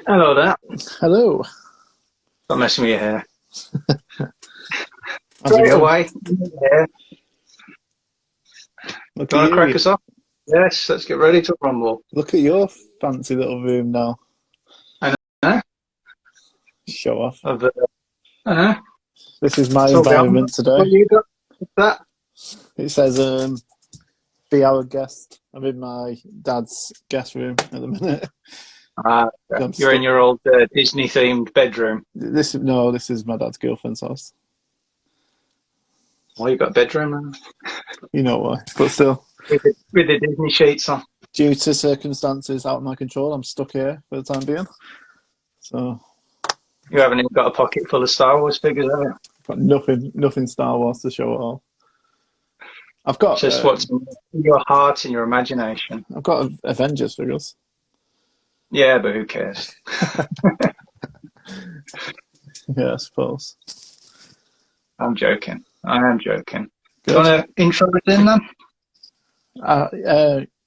Hello there. Hello. Stop messing with your hair. How's it Straight going? away. Yeah. Look Do you want at to crack you. us off? Yes, let's get ready to rumble. Look at your fancy little room now. I know. Show off. I know. This is my It's all down. environment today. What you got? What's that? It says be our guest. I'm in my dad's guest room at the minute. Okay. I'm You're in stuck. your old Disney-themed bedroom. This is my dad's girlfriend's house. Well, you got a bedroom You know why. But still, with the Disney sheets on. due to circumstances out of my control, I'm stuck here for the time being. So You haven't even got a pocket full of Star Wars figures, have you? got nothing Star Wars to show at all. I've got Just what's in your heart and your imagination. Avengers figures. Yeah, but who cares? Yeah, I suppose. I'm joking. I am joking. Do Good. you want to intro it in then?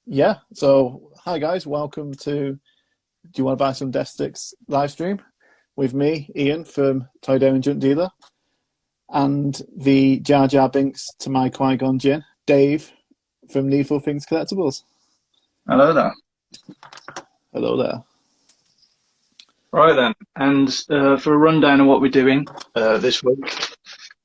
Yeah. So, hi guys, welcome to Do You Want to Buy Some Death Sticks live stream with me, Ian from Toy Down Junk Dealer, and the Jar Jar Binks to my Qui-Gon Jinn, Dave from Needful Things Collectibles. Hello there. Hello there. Right then, and for a rundown of what we're doing this week,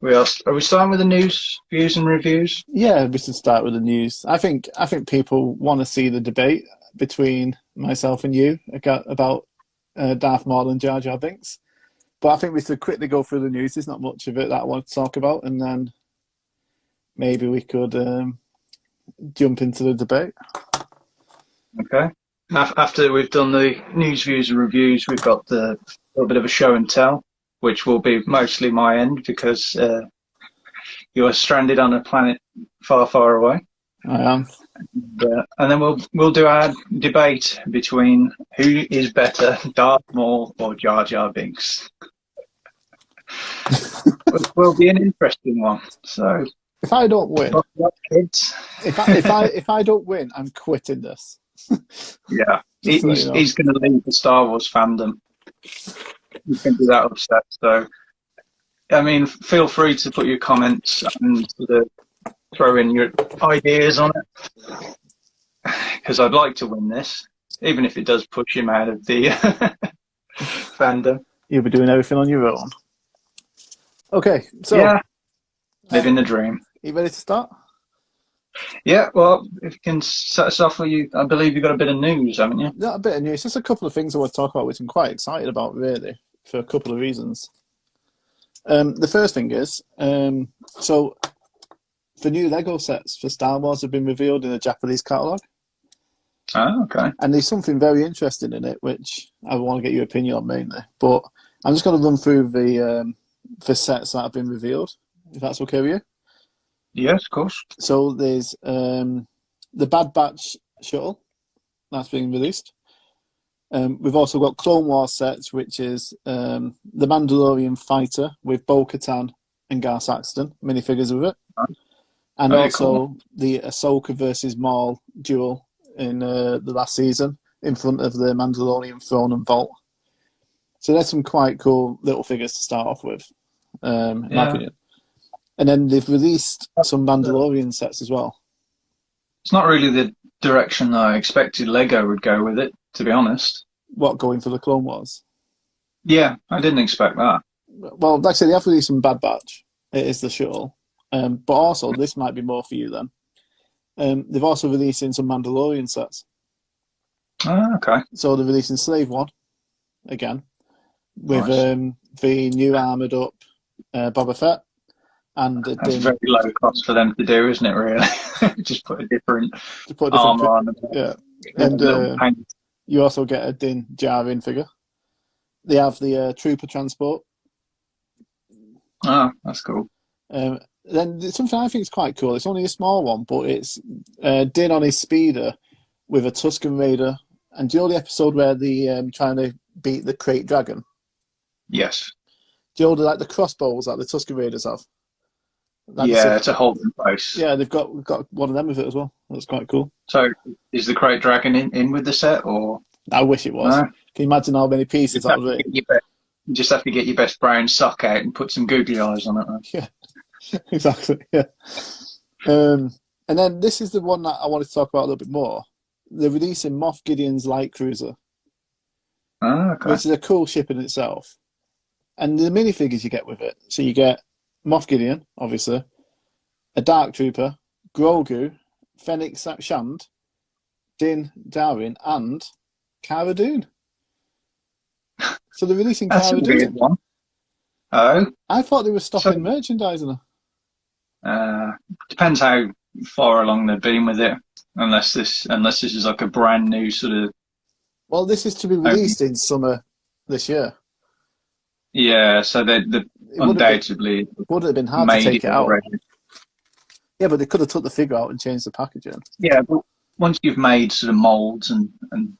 are we starting with the news, views and reviews? Yeah, we should start with the news. I think people want to see the debate between myself and you about Darth Maul and Jar Jar Binks. But I think we should quickly go through the news. There's not much of it that I want to talk about, and then maybe we could jump into the debate. Okay. After we've done the news, views and reviews, we've got the little bit of a show and tell, which will be mostly my end because you are stranded on a planet far, far away. I am. And then we'll do our debate between who is better, Darth Maul or Jar Jar Binks. Will be an interesting one. So If I don't win, kids. if I don't win, I'm quitting this. Yeah, Just so he's you know. he's going to leave the Star Wars fandom. He's going to be that upset. So, I mean, feel free to put your comments and throw in your ideas on it, because I'd like to win this, even if it does push him out of the fandom. You'll be doing everything on your own. Okay, so Yeah, living the dream. you ready to start? Yeah, well, if you can set us off with you, I believe you've got a bit of news, haven't you? Not a bit of news, just a couple of things I want to talk about, which I'm quite excited about, really, for a couple of reasons. The first thing is, so the new Lego sets for Star Wars have been revealed in the Japanese catalogue. Oh, okay. And there's something very interesting in it, which I want to get your opinion on mainly. But I'm just going to run through the sets that have been revealed, if that's okay with you. Yes, of course. So there's the Bad Batch shuttle that's being released. We've also got Clone Wars sets, which is the Mandalorian fighter with Bo-Katan and Gar Saxton, minifigures of it. And Very also cool. the Ahsoka versus Maul duel in the last season in front of the Mandalorian throne and vault. So there's some quite cool little figures to start off with, in my opinion. And then they've released some Mandalorian sets as well. It's not really the direction that I expected Lego would go with it, to be honest. What, going for the Clone Wars? Yeah, I didn't expect that. Well, like I said, they have released some Bad Batch. It is the shuttle. But also, this might be more for you then. They've also released some Mandalorian sets. Oh, okay. So they're releasing Slave One again with Nice. the new armoured up Boba Fett. And That's very low cost for them to do, isn't it, really? Just put a different armor on. Yeah. And you also get a Din Djarin figure. They have the Trooper Transport. Oh, that's cool. Then there's something I think is quite cool. It's only a small one, but it's Din on his speeder with a Tusken Raider. And do you know the episode where they trying to beat the Krayt Dragon? Yes. Do you know the crossbows that the Tusken Raiders have? To hold in place. Yeah, we've got one of them with it as well. That's quite cool. So, is the Krayt Dragon in with the set, or? I wish it was. No? Can you imagine how many pieces that would be? You just have to get your best brown sock out and put some googly eyes on it. Yeah, exactly. Yeah. And then this is the one that I wanted to talk about a little bit more. They're releasing Moff Gideon's light cruiser, Okay. which is a cool ship in itself. And the minifigures you get with it. So you get Moff Gideon, obviously, a Dark Trooper, Grogu, Fennec Shand, Din Djarin, and Cara Dune. So they're releasing That's Cara a weird Dune. one. Oh. I thought they were stopping merchandising her. Depends how far along they've been with it. Unless this is like a brand new sort of. Well, this is to be released in summer this year. Yeah, so they undoubtedly would have been hard to take it out. Yeah, but they could have took the figure out and changed the packaging. Yeah, but once you've made sort of molds and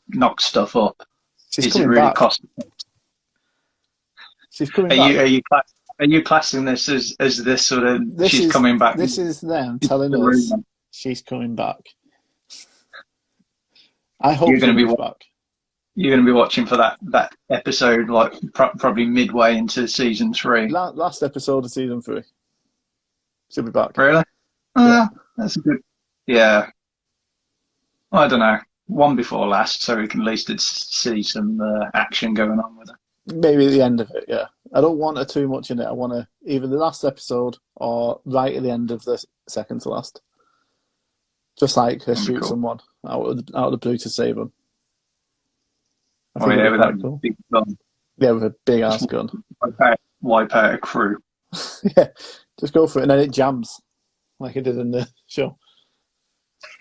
knocked stuff up, is it really costly? She's coming back. Are you classing this as this sort of she's coming back? This is them telling us she's coming back. I hope she's back. You're going to be watching for that episode, like probably midway into season 3. Last episode of season 3. She'll be back. Really? Yeah. That's a good. Yeah. Well, I don't know. One before last, so we can at least see some action going on with her. Maybe at the end of it, yeah. I don't want her too much in it. I want her either the last episode or right at the end of the second to last. Just like her shoot someone out of the blue to save them. Oh yeah, with that big gun. Yeah, with a big ass gun. Wipe out a crew. Yeah, just go for it, and then it jams like it did in the show.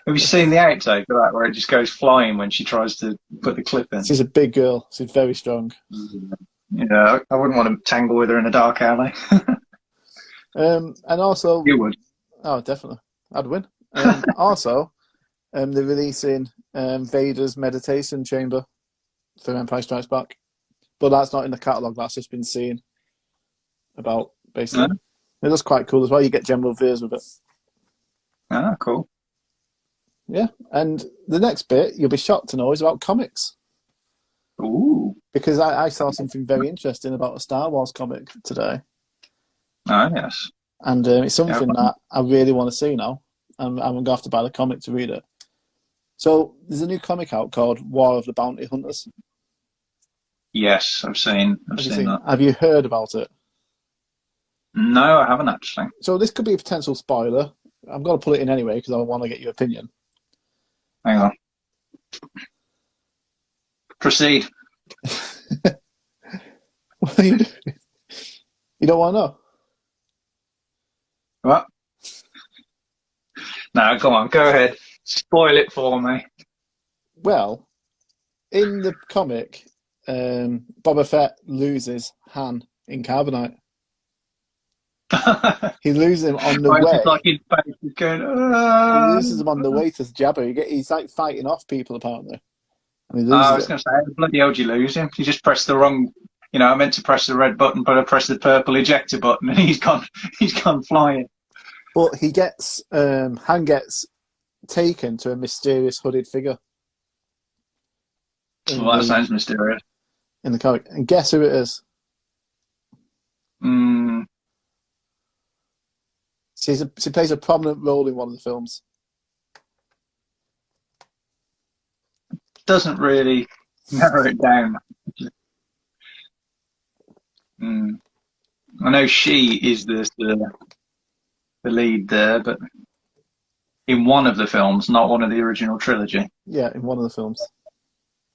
Have you seen the outtake of that where it just goes flying when she tries to put the clip in? She's a big girl. She's very strong. Yeah, I wouldn't want to tangle with her in a dark alley. And also, you would. Oh, definitely, I'd win. Also, they're releasing Vader's meditation chamber for Empire Strikes Back, but that's not in the catalogue. That's just been seen about basically. It looks quite cool as well. You get General Veers with it. Ah, cool. Yeah, and the next bit you'll be shocked to know is about comics. Ooh. Because I saw something very interesting about a Star Wars comic today. Oh, yes. And it's something that I really want to see now. I'm going to have to buy the comic to read it. So there's a new comic out called War of the Bounty Hunters. Yes, I've seen that. Have you heard about it? No, I haven't actually. So this could be a potential spoiler. I'm going to put it in anyway because I want to get your opinion. Hang on. Proceed. What are you doing? You don't want to know? What? No, come on, go ahead. Spoil it for me. Well, in the comic, Boba Fett loses Han in Carbonite. He loses him on the way. Like his face is going, He loses him on the way to Jabba. He's like fighting off people apparently. And he loses I was going to say, how the bloody hell did you lose him? You just pressed the wrong. I meant to press the red button, but I pressed the purple ejector button, and he's gone flying. But he gets Han gets taken to a mysterious hooded figure. Well, that sounds mysterious. In the comic, and guess who it is? She plays a prominent role in one of the films. Doesn't really narrow it down. I know she is the lead there, but in one of the films, not one of the original trilogy. Yeah, in one of the films.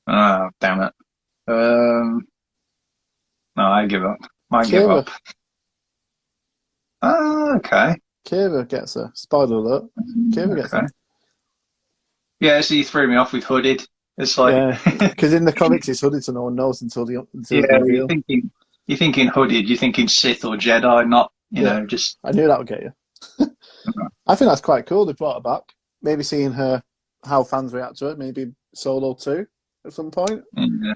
Oh, damn it. No, I give up. Give up. Oh, okay. Kira gets her. Spoiler alert. Kira gets her. Yeah, so you threw me off with hooded. It's like because in the comics it's hooded, so no one knows until the you're thinking hooded. You're thinking Sith or Jedi, not just. I knew that would get you. I think that's quite cool. They brought her back. Maybe seeing how fans react to it. Maybe Solo 2 at some point. Yeah.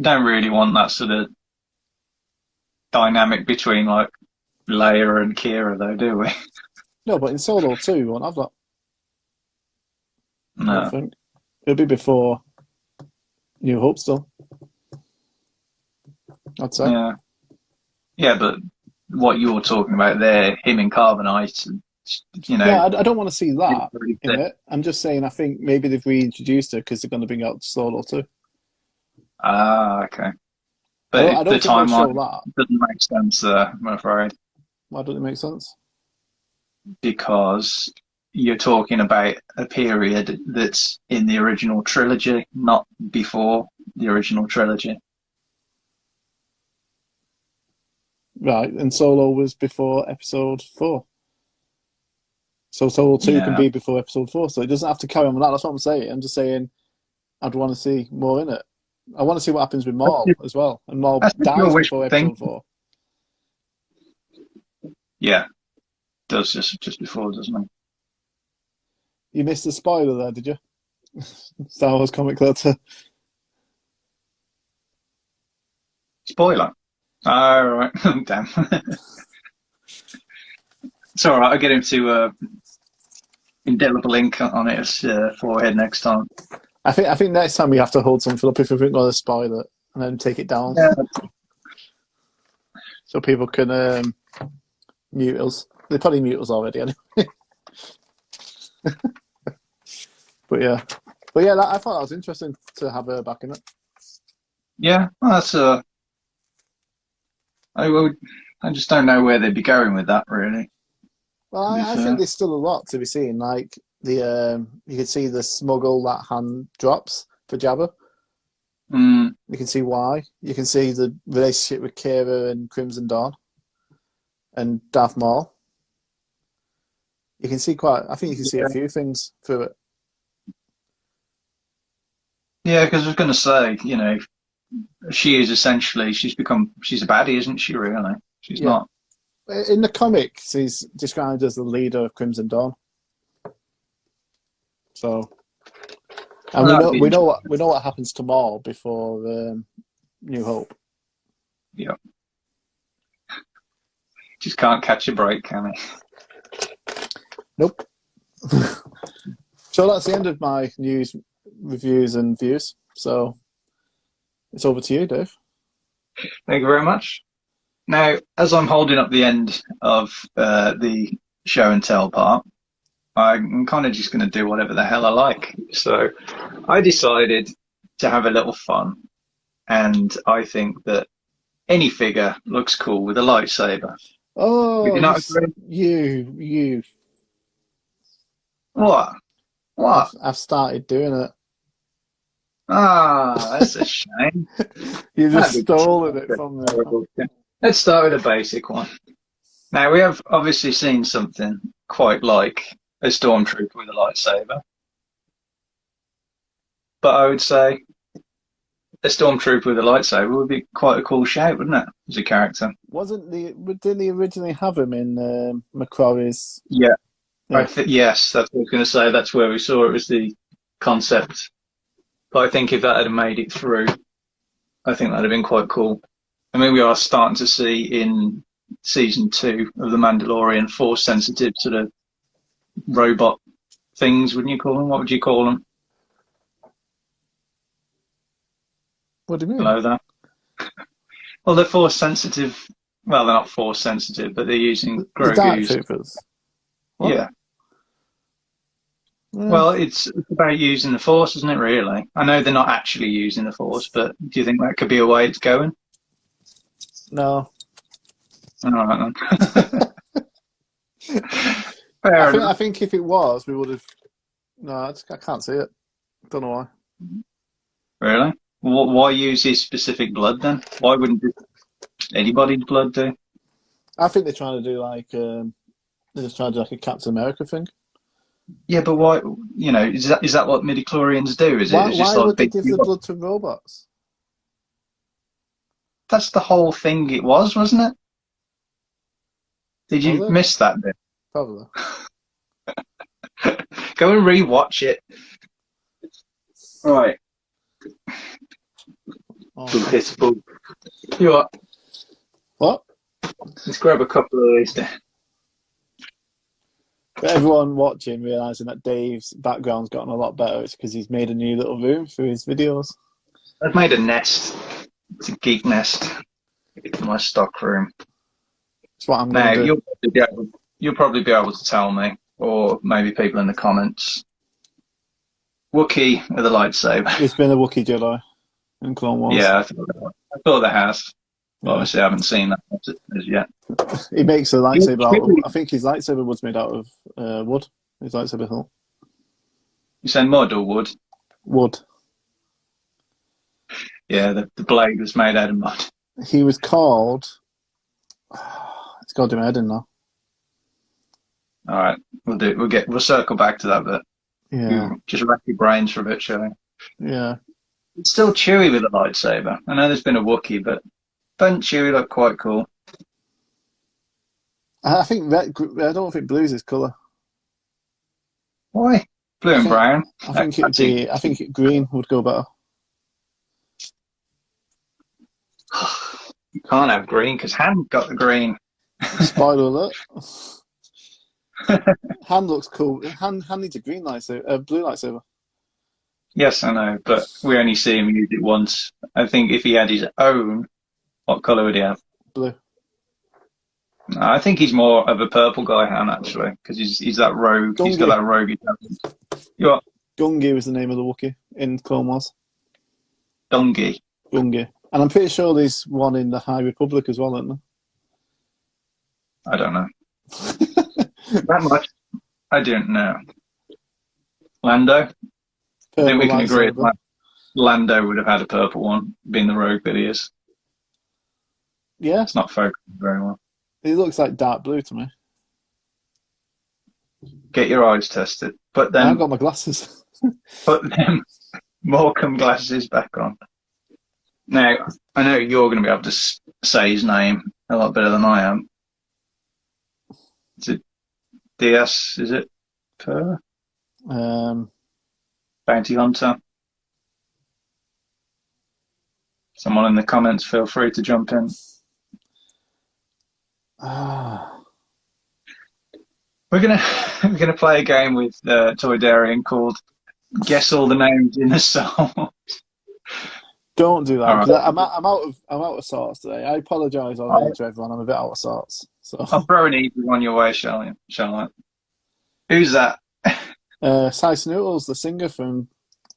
Don't really want that sort of dynamic between like Leia and Kira, though, do we? No, but in Solo 2 we won't have that. No. I think it'll be before New Hope still. I'd say. Yeah, but what you're talking about there, him in Carbonite, you know. Yeah, I don't want to see that in it. I'm just saying I think maybe they've reintroduced her because they're going to bring out Solo too. Ah, okay. I But don't the think they'll show timeline that. doesn't make sense there, I'm afraid, Why doesn't it make sense? because you're talking about a period that's in the original trilogy, not before the original trilogy. Right, and Solo was before Episode 4. So Solo 2 can Yeah. be before Episode 4, so it doesn't have to carry on with that. That's what I'm saying. I'm just saying I'd want to see more in it. I want to see what happens with Maul as well. And Maul That's your dies wishful before thinking. Episode 4. Yeah, does just before, doesn't it? You missed the spoiler there, did you? Star Wars comic letter. Spoiler. Oh, right. Damn. It's all right. I'll get him to indelible ink on his forehead next time. I think next time we have to hold something up if we think we're going to spoil it and then take it down. Yeah. So people can mute us. They probably mute us already anyway. But yeah, I thought that was interesting to have her back in it. Yeah, well, that's I just don't know where they'd be going with that, really. Well, I think there's still a lot to be seen. Like the you can see the smuggle that Han drops for Jabba. Mm. You can see why. You can see the relationship with Kira and Crimson Dawn and Darth Maul. You can see I think you can see a few things through it. Yeah, because I was going to say, you know, she is essentially she's a baddie, isn't she? Really, she's not. In the comics, he's described as the leader of Crimson Dawn. So, and we know what happens to Maul before New Hope. Yeah, just can't catch a break, can he? Nope. So that's the end of my news, reviews, and views. So it's over to you, Dave. Thank you very much. Now, as I'm holding up the end of the show and tell part, I'm kind of just going to do whatever the hell I like. So I decided to have a little fun, and I think that any figure looks cool with a lightsaber. Oh, Would you not agree? you. What? I've started doing it. Ah, that's a shame. You just stolen it from me. Let's start with a basic one. Now, we have obviously seen something quite like a stormtrooper with a lightsaber. But I would say a stormtrooper with a lightsaber would be quite a cool shout, wouldn't it, as a character? Didn't they originally have him in McQuarrie's? Yeah. Yes, that's what I was going to say. That's where we saw it was the concept. But I think if that had made it through, I think that'd have been quite cool. I mean, we are starting to see in season 2 of The Mandalorian force-sensitive sort of robot things, wouldn't you call them? What would you call them? What do you mean? Hello there. Well, they're force-sensitive. Well, they're not force-sensitive, but they're using the Dark Grogu's. Troopers. What? Yeah. Well, it's about using the Force, isn't it, really? I know they're not actually using the Force, but do you think that could be a way it's going? No. All right, then. I think if it was, we would have... No, I can't see it. Don't know why. Really? Why use his specific blood, then? Why wouldn't anybody's blood do? I think they're trying to do like... they're just trying to do like a Captain America thing. Yeah, but why? You know, is that what midichlorians do? Why would they give the blood to robots? That's the whole thing. It was, wasn't it? Did you miss that bit? Probably. Go and re-watch it. Right. Oh. Pitiful. You what? Let's grab a couple of these then. For everyone watching, realising that Dave's background's gotten a lot better, it's because he's made a new little room for his videos. I've made a nest. It's a geek nest in my stock room. That's what I'm Now, going to do. you'll probably be able to tell me, or maybe people in the comments. Wookiee or the lightsaber? There's been a Wookiee Jedi in Clone Wars. Yeah, I thought there has. Yeah. Obviously, I haven't seen that as yet. He makes a lightsaber You- out of... I think his lightsaber was made out of wood. His lightsaber hilt. You say mud or wood? Wood. Yeah, the blade was made out of mud. He was called... It's got to do my head in now. All right, we'll circle back to that bit. Yeah. Just rack your brains for a bit, shall we? Yeah. It's still Chewie with a lightsaber. I know there's been a Wookiee, but don't Chewie look quite cool? I think red, I don't think blue's his colour. Why? Blue and brown. I think green would go better. You can't have green because Han got the green. Spoiler alert. Han looks cool. Han needs a green lightsaber, a blue lightsaber. Yes, I know, but we only see him use it once. I think if he had his own, what colour would he have? Blue. I think he's more of a purple guy, Han, actually, because he's that rogue. Gungi. He's got that rogue talent. You what? Gungi was the name of the Wookiee in Clone Wars. Gungi. Gungi. And I'm pretty sure there's one in the High Republic as well, isn't there? I don't know. That much, I don't know. Lando? I think we can agree that Lando would have had a purple one, being the rogue that he is. Yeah. It's not focusing very well. He looks like dark blue to me. Get your eyes tested. But I then haven't got my glasses. put them Morecambe glasses back on. Now, I know you're going to be able to say his name a lot better than I am. Is it DS? Is it Per? Bounty Hunter? Someone in the comments, feel free to jump in. We're gonna play a game with Toy Darian called Guess All the Names in the Song. Don't do that. Right. I'm out of sorts today. I apologise already to everyone. I'm a bit out of sorts. So I'll throw an easy one your way, shall I? Who's that? Sice Noodles, the singer from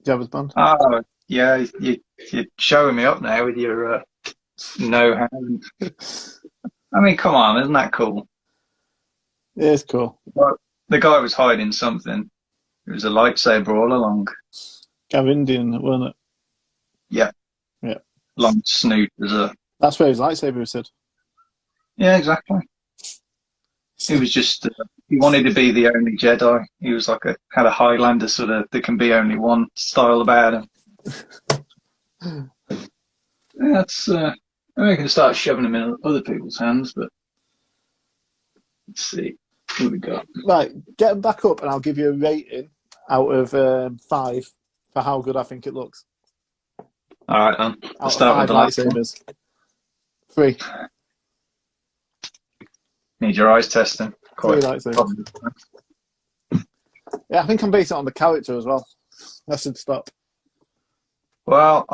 Jabba's band. Oh, yeah, you're showing me up now with your no hand. I mean, come on, isn't that cool? Yeah, it's cool. Well, the guy was hiding something. It was a lightsaber all along. Gavindian, wasn't it? Yeah. Yeah. Long snoot as a... That's where his lightsaber was said. Yeah, exactly. He was just... he wanted to be the only Jedi. He was like had a Highlander sort of, there can be only one style about him. Yeah, that's... we can start shoving them in other people's hands, but... Let's see. What we got? Right, get them back up and I'll give you a rating out of 5 for how good I think it looks. All right, then. Out Let's of start 5 with the last one. lightsabers. 3. Need your eyes testing. 3 lightsabers. Yeah, I think I'm basing it on the character as well. That should stop. Well,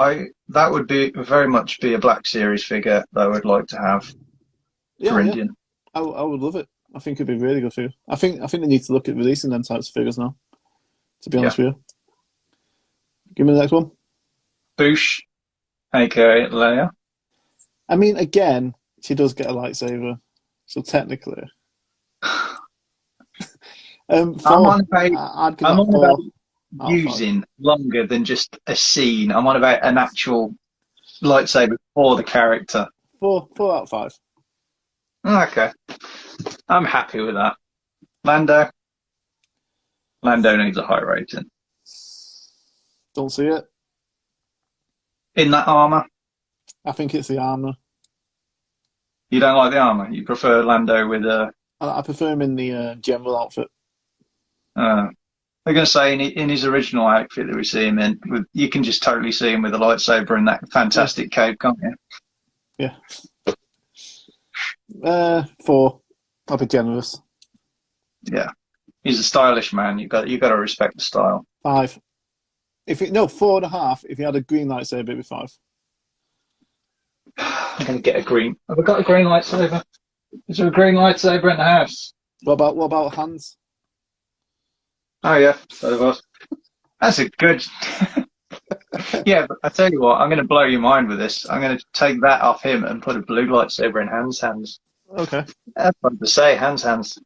that would be very much be a Black Series figure that I would like to have for Indian. I would love it. I think it'd be really good for you. I think they need to look at releasing them types of figures now. To be honest with you. Give me the next one. Boosh, aka Leia. I mean, again, she does get a lightsaber, so technically. I'm on about I'd using longer than just a scene. I'm on about an actual lightsaber for the character. 4 out of 5. Okay. I'm happy with that. Lando needs a high rating. Don't see it. In that armour? I think it's the armour. You don't like the armour? You prefer Lando with a... I prefer him in the general outfit. I'm going to say in his original outfit that we see him in, you can just totally see him with a lightsaber and that fantastic cape, can't you? Yeah. 4. I'll be generous. Yeah. He's a stylish man. You got to respect the style. 5. No, 4.5. If you had a green lightsaber, it'd be 5. I'm going to get a green. Have I got a green lightsaber? Is there a green lightsaber in the house? What about hands? Oh, yeah. So there was. That's a good. Yeah, but I tell you what, I'm going to blow your mind with this. I'm going to take that off him and put a blue lightsaber in Hans' hands. Okay. That's fun to say, Hans' hands.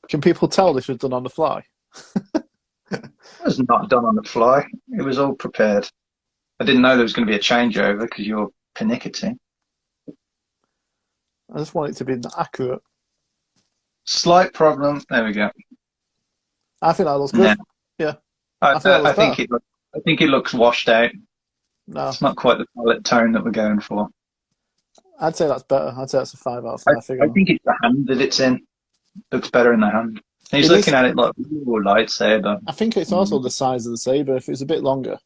Can people tell this was done on the fly? It was not done on the fly. It was all prepared. I didn't know there was going to be a changeover because you're pernickety. I just want it to be accurate. Slight problem. There we go. I think that looks good. Yeah. I think it looks washed out. No. It's not quite the palette tone that we're going for. I'd say that's better. I'd say that's a 5 out of 5 figure. I think it's the hand that it's in. Looks better in the hand. He's looking at it like, ooh, lightsaber. I think it's also the size of the saber. If it's a bit longer.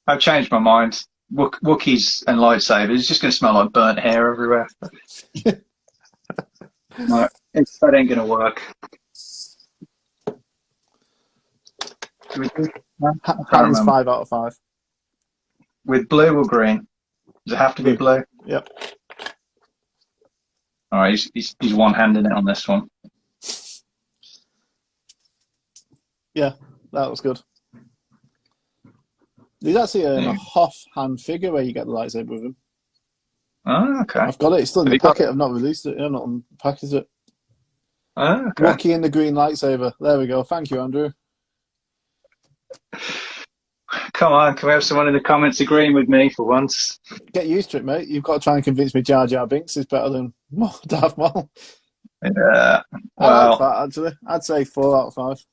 I've changed my mind. Wookiees and lightsabers, it's just going to smell like burnt hair everywhere. No, that ain't going to work. Hands 5 out of 5. With blue or green? Does it have to be blue? Yep. All right, he's one-handing it on this one. Yeah, that was good. There's actually a Hoth hand figure where you get the lightsaber with him. Oh, okay. I've got it. It's still in the packet. I've not released it. I've not unpackaged it. Oh, okay. Wookiee in the green lightsaber. There we go. Thank you, Andrew. Come on, can we have someone in the comments agreeing with me for once? Get used to it, mate. You've got to try and convince me Jar Jar Binks is better than Darth Maul. Yeah. I like that, actually. I'd say 4 out of 5.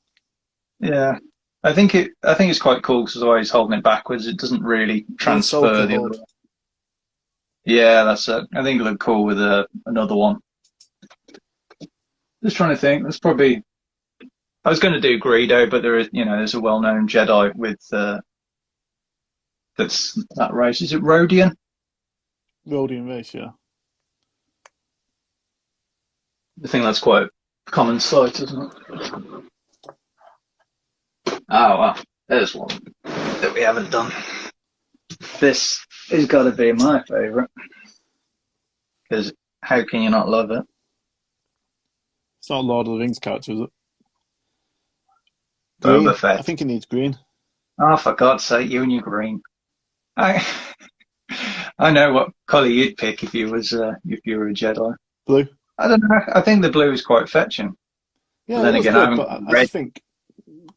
Yeah. I think it's quite cool because the way he's holding it backwards, it doesn't really transfer the other way. Yeah, that's it. I think it looked cool with another one. Just trying to think. That's probably. I was going to do Greedo, but there's a well-known Jedi with that's that race. Is it Rodian? Rodian race, yeah. I think that's quite a common sight, isn't it? Oh, well, there's one that we haven't done. This has got to be my favourite. Because how can you not love it? It's not a Lord of the Rings character, is it? Boba Fett. I think it needs green. Oh, for God's sake, you and your green. I know what colour you'd pick if you were a Jedi. Blue. I don't know. I think the blue is quite fetching. Yeah, then again, I just think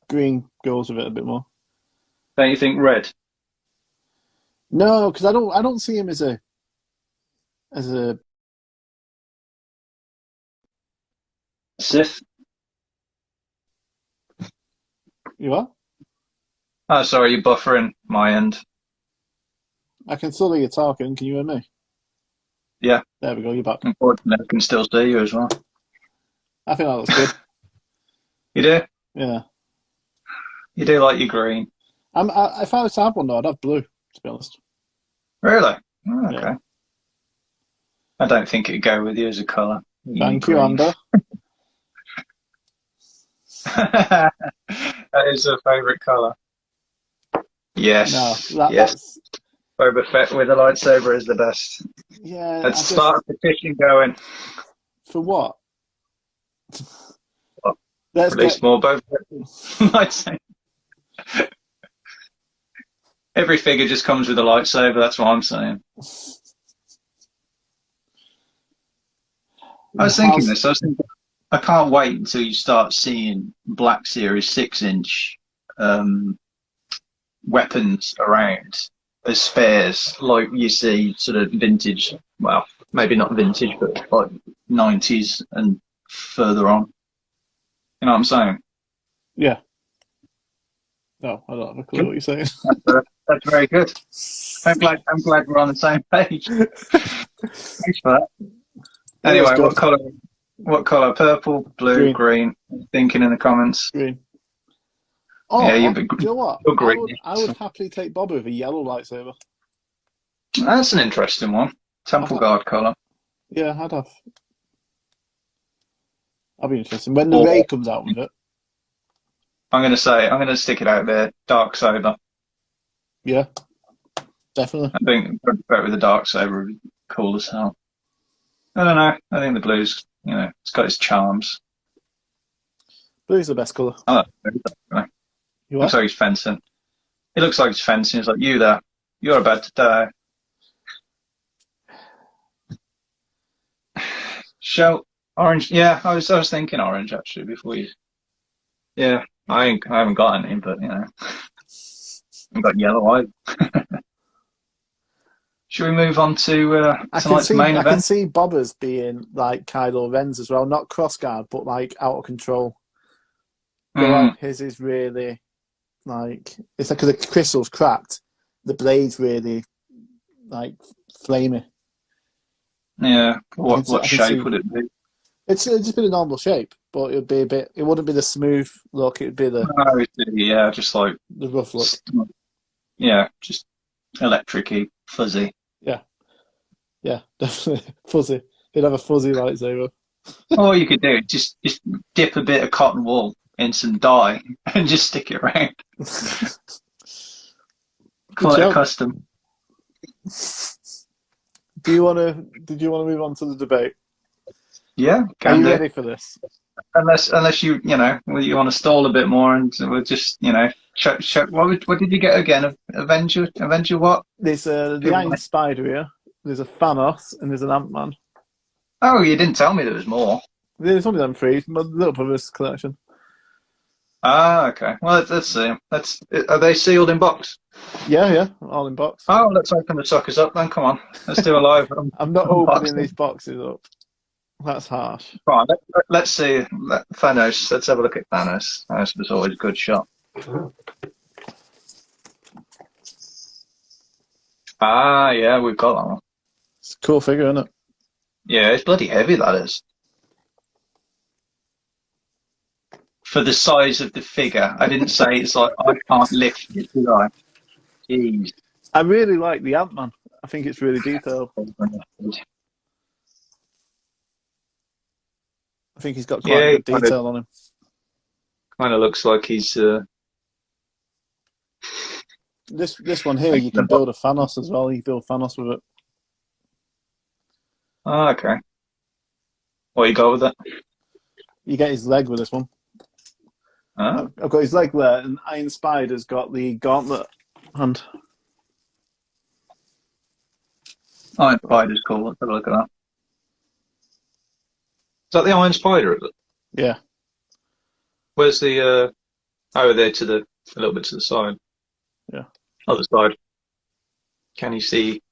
green goes with it a bit more. Don't you think red? No, because I don't see him as a Sith. You are? Oh, sorry, you're buffering my end. I can still hear you talking. Can you hear me? Yeah. There we go. You're back. Unfortunately, I can still see you as well. I think that looks good. You do? Yeah. You do like your green. If I was to have one, though, I'd have blue, to be honest. Really? Oh, okay. Yeah. I don't think it'd go with you as a colour. Thank you, Amber. That is a favourite colour. Yes. No, yes. Boba Fett with a lightsaber is the best. Yeah. Let's start a petition going. For what? Let's release more Boba Fett lightsaber. Every figure just comes with a lightsaber. That's what I'm saying. I was thinking, I can't wait until you start seeing Black Series 6-inch weapons around as spares, like you see sort of vintage, well, maybe not vintage, but like 90s and further on. You know what I'm saying? Yeah. No, I don't have a clue what you're saying. That's very good. I'm glad we're on the same page. Thanks for that. Anyway, what colour? Purple, blue, green. Thinking in the comments. Green. Oh, yeah, you know what? I would happily take Boba with a yellow lightsaber. That's an interesting one. Temple Guard colour. Yeah, I'd have. That'd be interesting. When the Rey comes out with it. I'm going to stick it out there. Dark saber. Yeah, definitely. I think better with the dark saber would be cool as hell. I don't know. I think the blue's, it's got its charms. Blue's the best colour. I like the blue, actually. You Looks are? like he's fencing. It looks like he's fencing. It's like, you there. You're about to die. Shell orange. Yeah, I was thinking orange actually before you. Yeah, I haven't got any, but I've got yellow eyes. Should we move on to tonight's main I can event? see Bobbers being like Kylo Ren's as well, not crossguard, but like out of control. Well, his is really like it's like 'cause the crystal's cracked, the blade's really like flamey. Yeah. What I can shape see- would it be? It's just been a normal shape, but it would be a bit. It wouldn't be the smooth look. It would be the Oh, yeah, just like rough look. yeah, just electric-y, fuzzy. Yeah, definitely fuzzy. He'd have a fuzzy lightsaber. All you could do just dip a bit of cotton wool in some dye and just stick it around. Call it a job. custom. Did you want to move on to the debate? Yeah, Are can you do. ready for this? Unless you want to stall a bit more and we'll just check. What did you get again? Avenger what? There's the Good Iron one. Spider here. There's a Thanos and there's an Ant-Man. Oh, you didn't tell me there was more. There's only them three. My little brother's collection. Ah, okay. Well, let's see. Are they sealed in box? Yeah, all in box. Oh, let's open the suckers up then. Come on, let's do a live. I'm not unboxing. opening these boxes up. That's harsh. Right, let's see. Thanos. Let's have a look at Thanos. Thanos was always a good shot. Ah, yeah, we've got that one. It's a cool figure, isn't it? Yeah, it's bloody heavy, that is. For the size of the figure. I didn't say it's like, I can't lift it, did I? Jeez. I really like the Ant-Man. I think it's really detailed. I think he's got quite a good detail on him. Kind of looks like he's... This one here, you can build a Thanos as well. You can build Thanos with it. Oh, okay. What you got with it? You get his leg with this one. Oh. I've got his leg there, and Iron Spider's got the gauntlet hand. Iron Spider's cool. Let's have a look at that. Is that the Iron Spider, is it? Yeah. Where's the... over there a little bit to the side. Yeah. Other side. Can you see...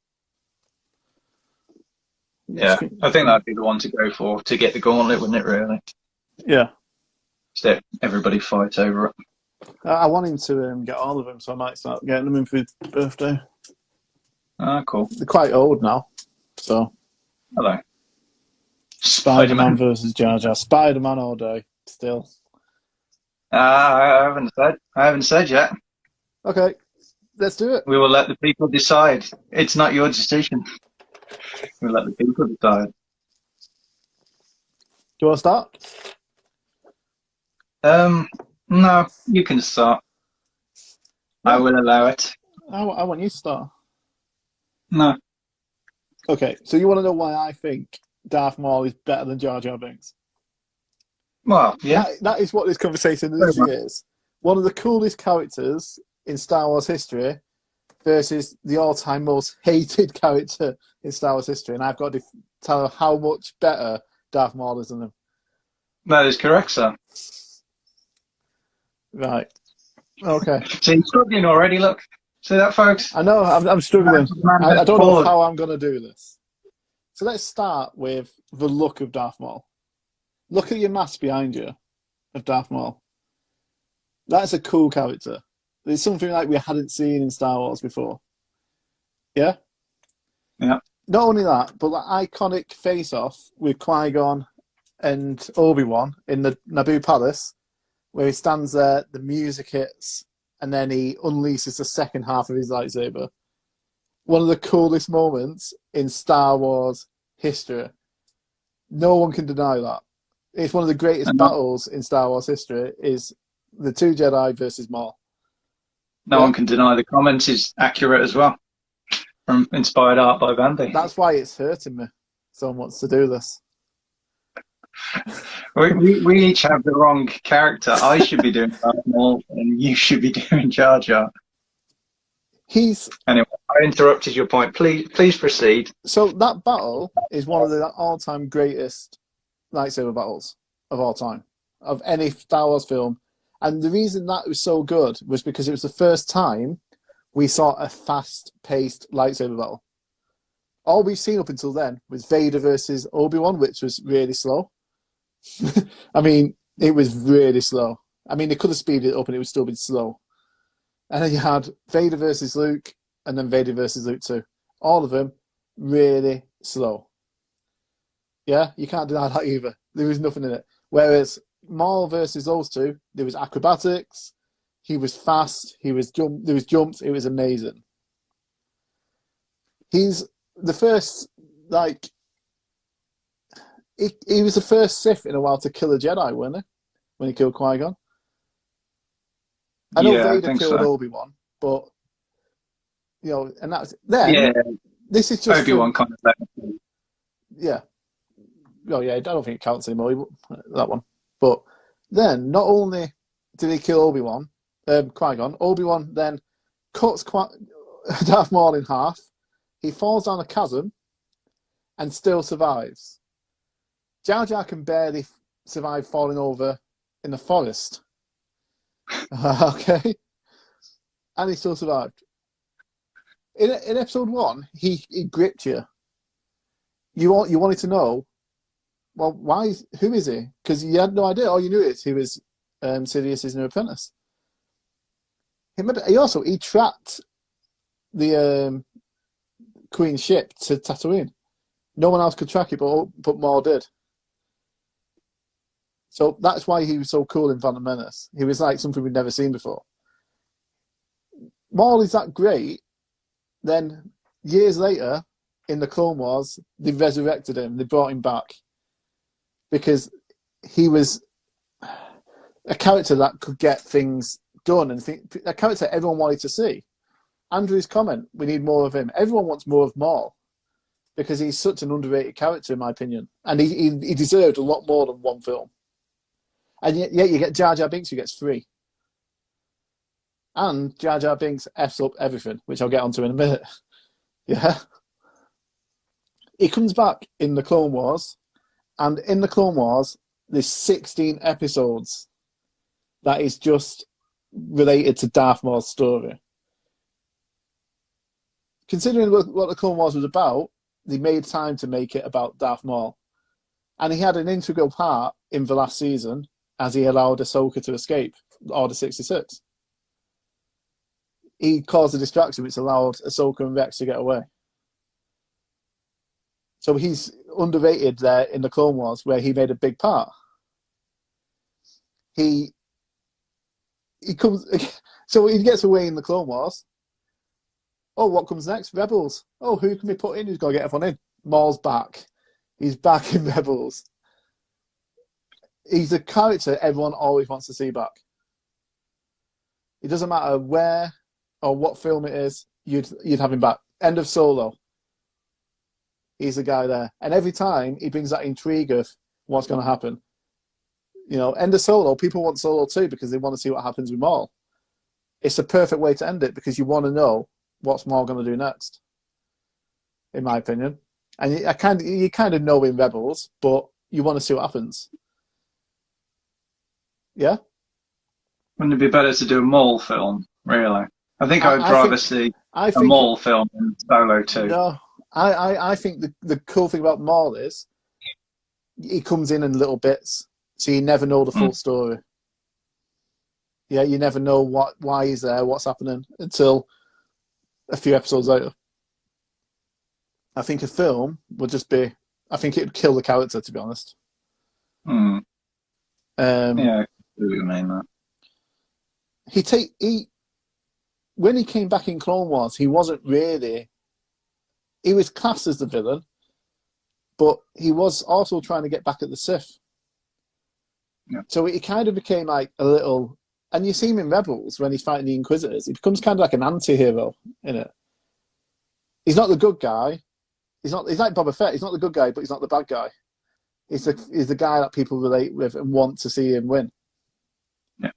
Yeah, I think that'd be the one to go for, to get the gauntlet, wouldn't it, really? Yeah. Instead, everybody fights over it. I want him to get all of them, so I might start getting them in for his birthday. Ah, cool. They're quite old now, so... Hello. Spider-Man versus Jar Jar. Spider-Man all day, still. I haven't said yet. Okay, let's do it. We will let the people decide. It's not your decision. We'll let the people decide. Do you want to start? No, you can start. I will allow it. I want you to start. No. Okay, so you want to know why I think Darth Maul is better than Jar Jar Binks? Well, yeah. That is what this conversation is. One of the coolest characters in Star Wars history versus the all-time most hated character in Star Wars history, and I've got to tell how much better Darth Maul is than him. That is correct, sir. Right. Okay. So you're struggling already, look. See that, folks? I know, I'm struggling. I don't know how I'm going to do this. So let's start with the look of Darth Maul. Look at your mask behind you of Darth Maul. That's a cool character. It's something like we hadn't seen in Star Wars before. Yeah? Yeah. Not only that, but the iconic face-off with Qui-Gon and Obi-Wan in the Naboo Palace, where he stands there, the music hits, and then he unleashes the second half of his lightsaber. One of the coolest moments in Star Wars history. No one can deny that. It's one of the greatest battles in Star Wars history is The two Jedi versus Maul. No one can deny the comment is accurate as well. From inspired art by Vandy. That's why it's hurting me so much to do this. We each have the wrong character. I should be doing Darth Maul, and you should be doing Jar Jar. Anyway, I interrupted your point. Please proceed. So that battle is one of the all-time greatest lightsaber battles of all time, of any Star Wars film. And the reason that was so good was because it was the first time we saw a fast-paced lightsaber battle. All we've seen up until then was Vader versus Obi-Wan, which was really slow. I mean, it was really slow. I mean, they could have speeded it up and it would still be slow. And then you had Vader versus Luke, and then Vader versus Luke 2. All of them really slow. Yeah, you can't deny that either. There was nothing in it. Whereas Maul versus those two, there was acrobatics. He was fast. There was jumps. It was amazing. He's the first, like, he was the first Sith in a while to kill a Jedi, wasn't he? When he killed Qui-Gon. I know Vader killed Obi-Wan, but, you know, and that's then. Yeah, this is just Obi-Wan kind of left. Yeah. Oh, yeah, I don't think it counts anymore, that one. But then, not only did he kill Obi-Wan, Qui-Gon, Obi-Wan then cuts Darth Maul in half. He falls down a chasm and still survives. Jar Jar can barely survive falling over in the forest. Okay? And he still survived. In episode 1, he gripped you. You wanted to know, well, who is he? Because you had no idea. All you knew is he was Sidious's new apprentice. He tracked the Queen's ship to Tatooine. No one else could track it, but Maul did. So that's why he was so cool in Phantom Menace. He was like something we'd never seen before. Maul is that great. Then years later, in the Clone Wars, they resurrected him. They brought him back because he was a character that could get things done, and a character everyone wanted to see. Andrew's comment, we need more of him. Everyone wants more of Maul because he's such an underrated character, in my opinion. And he deserved a lot more than one film. And yet you get Jar Jar Binks who gets 3. And Jar Jar Binks F's up everything, which I'll get onto in a minute. Yeah. He comes back in the Clone Wars, and in the Clone Wars, there's 16 episodes that is just related to Darth Maul's story. Considering what the Clone Wars was about, they made time to make it about Darth Maul. And he had an integral part in the last season as he allowed Ahsoka to escape Order 66. He caused a distraction which allowed Ahsoka and Rex to get away. So he's underrated there in the Clone Wars where he made a big part. He comes, so he gets away in the Clone Wars. Oh, what comes next? Rebels. Oh, who can we put in? Who's got to get everyone in? Maul's back. He's back in Rebels. He's a character everyone always wants to see back. It doesn't matter where or what film it is, you'd have him back. End of Solo. He's the guy there. And every time he brings that intrigue of what's going to happen. You know, end of Solo, people want Solo too because they want to see what happens with Maul. It's a perfect way to end it because you want to know what's Maul going to do next, in my opinion. And you kind of know in Rebels, but you want to see what happens. Yeah? Wouldn't it be better to do a Maul film, really? I think I'd rather see a Maul film than Solo too. No, I think the cool thing about Maul is he comes in little bits, so you never know the full story. Yeah, you never know why he's there, what's happening, until a few episodes later. I think a film would just be... I think it would kill the character, to be honest. Yeah, I see what you mean that. When he came back in Clone Wars, he wasn't really... He was classed as the villain, but he was also trying to get back at the Sith. Yeah. So he kind of became like a little And you see him in Rebels when he's fighting the Inquisitors. He becomes kind of like an anti-hero in it. He's not the good guy. He's like Boba Fett. He's not the good guy, but he's not the bad guy. He's the guy that people relate with and want to see him win. Yeah.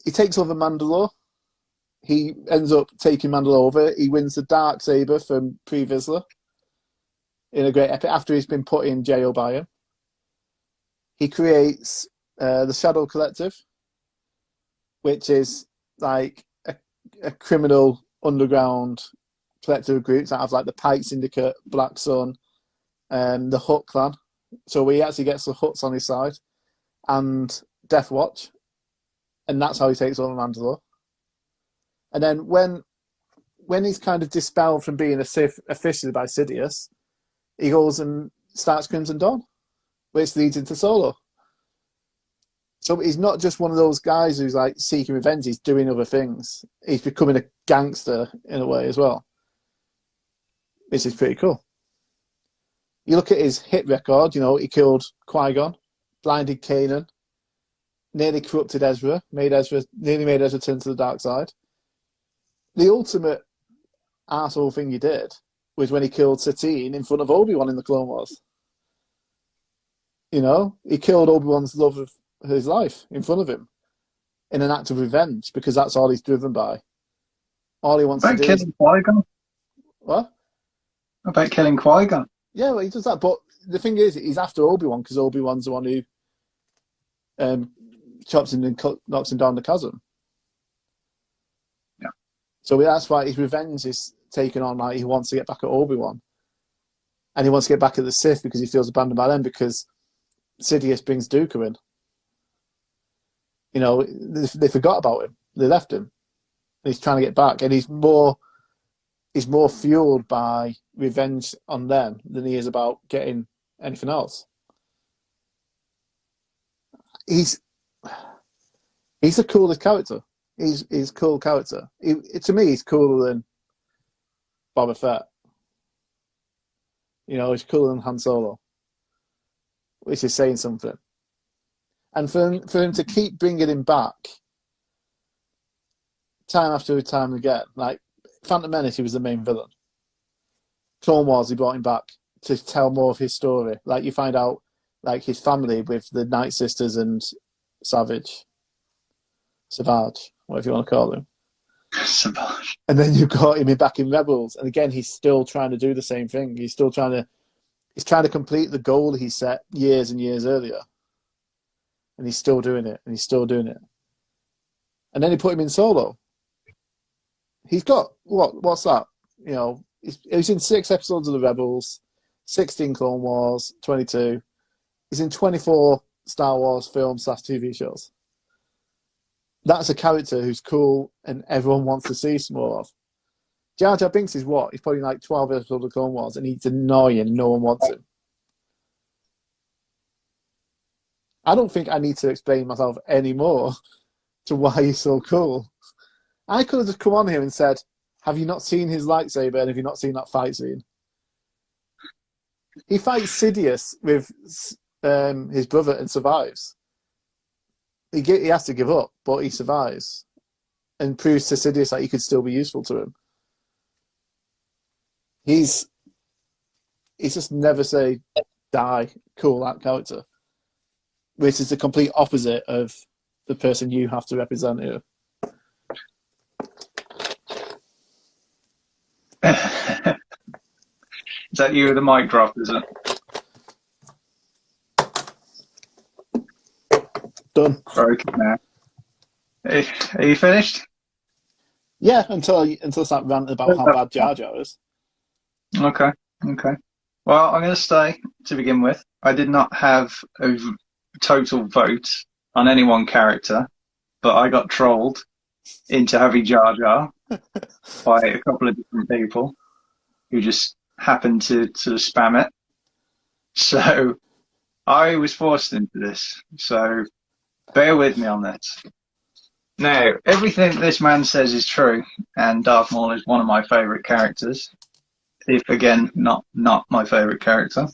He takes over Mandalore. He ends up taking Mandalore over. He wins the dark saber from Pre Vizsla in a great epic after he's been put in jail by him. He creates the Shadow Collective, which is like a criminal underground collective of groups that have like the Pike Syndicate, Black Sun, the Hutt clan. So he actually gets the Hutts on his side, and Death Watch, and that's how he takes over Mandalore. And then when he's kind of dispelled from being a Sith officially by Sidious, he goes and starts Crimson Dawn, which leads into Solo. So he's not just one of those guys who's like seeking revenge, he's doing other things. He's becoming a gangster in a way as well, which is pretty cool. You look at his hit record, he killed Qui-Gon, blinded Kanan, nearly corrupted Ezra, nearly made Ezra turn to the dark side. The ultimate arsehole thing he did was when he killed Satine in front of Obi-Wan in the Clone Wars. He killed Obi-Wan's love of his life in front of him in an act of revenge because that's all he's driven by. All he wants to do is... Qui-Gon? What? About killing Qui-Gon? Yeah, well, he does that. But the thing is, he's after Obi-Wan because Obi-Wan's the one who chops him and knocks him down the chasm. Yeah. So that's why his revenge is taken on. Like he wants to get back at Obi-Wan, and he wants to get back at the Sith because he feels abandoned by them because Sidious brings Dooku in. They forgot about him. They left him. And he's trying to get back, and he's more fueled by revenge on them than he is about getting anything else. He's the coolest character. He's a cool character. To me, he's cooler than Boba Fett. He's cooler than Han Solo, which is saying something. And for him to keep bringing him back time after time again, like Phantom Menace, he was the main villain. Clone Wars, he brought him back to tell more of his story. Like you find out, like his family with the Night Sisters and Savage, whatever you want to call him. Savage. And then you've got him back in Rebels, and again, he's still trying to do the same thing. He's trying to complete the goal he set years and years earlier. And he's still doing it, And then he put him in Solo. He's got, what's that? He's in 6 episodes of The Rebels, 16 Clone Wars, 22. He's in 24 Star Wars films / TV shows. That's a character who's cool and everyone wants to see some more of. Jar Jar Binks is what? He's probably like 12 episodes of Clone Wars and he's annoying and no one wants him. I don't think I need to explain myself anymore to why he's so cool. I could have just come on here and said, have you not seen his lightsaber and have you not seen that fight scene? He fights Sidious with his brother and survives. He has to give up, but he survives and proves to Sidious that he could still be useful to him. He's just never say die, cool, that character. Which is the complete opposite of the person you have to represent here. Is that you with the mic drop, is it? Done. Broken now. Are you finished? Yeah, until I start ranting about how bad Jar Jar is. Okay. Well, I'm going to say, to begin with, I did not have a total vote on any one character, but I got trolled into having Jar Jar by a couple of different people who just happened to sort of spam it. So I was forced into this. So bear with me on this. Now, everything this man says is true, and Darth Maul is one of my favourite characters. If, again, not my favourite character.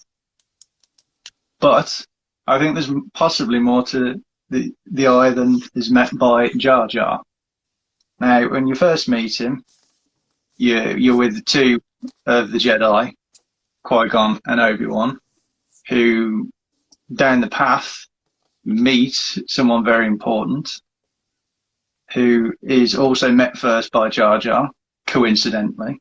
But I think there's possibly more to the island is met by Jar Jar. Now, when you first meet him, you're with two of the Jedi, Qui-Gon and Obi-Wan, who down the path meet someone very important, who is also met first by Jar Jar, coincidentally.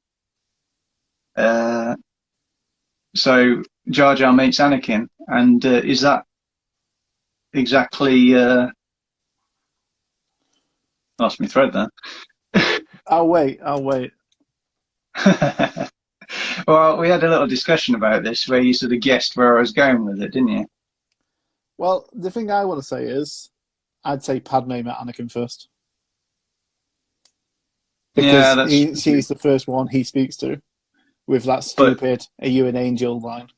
So Jar Jar meets Anakin, and is that exactly? Lost my thread there. I'll wait. Well, we had a little discussion about this where you sort of guessed where I was going with it, didn't you? Well, the thing I want to say is, I'd say Padme met Anakin first. Yeah, Because she's the first one he speaks to with that stupid "Are you an angel?" line.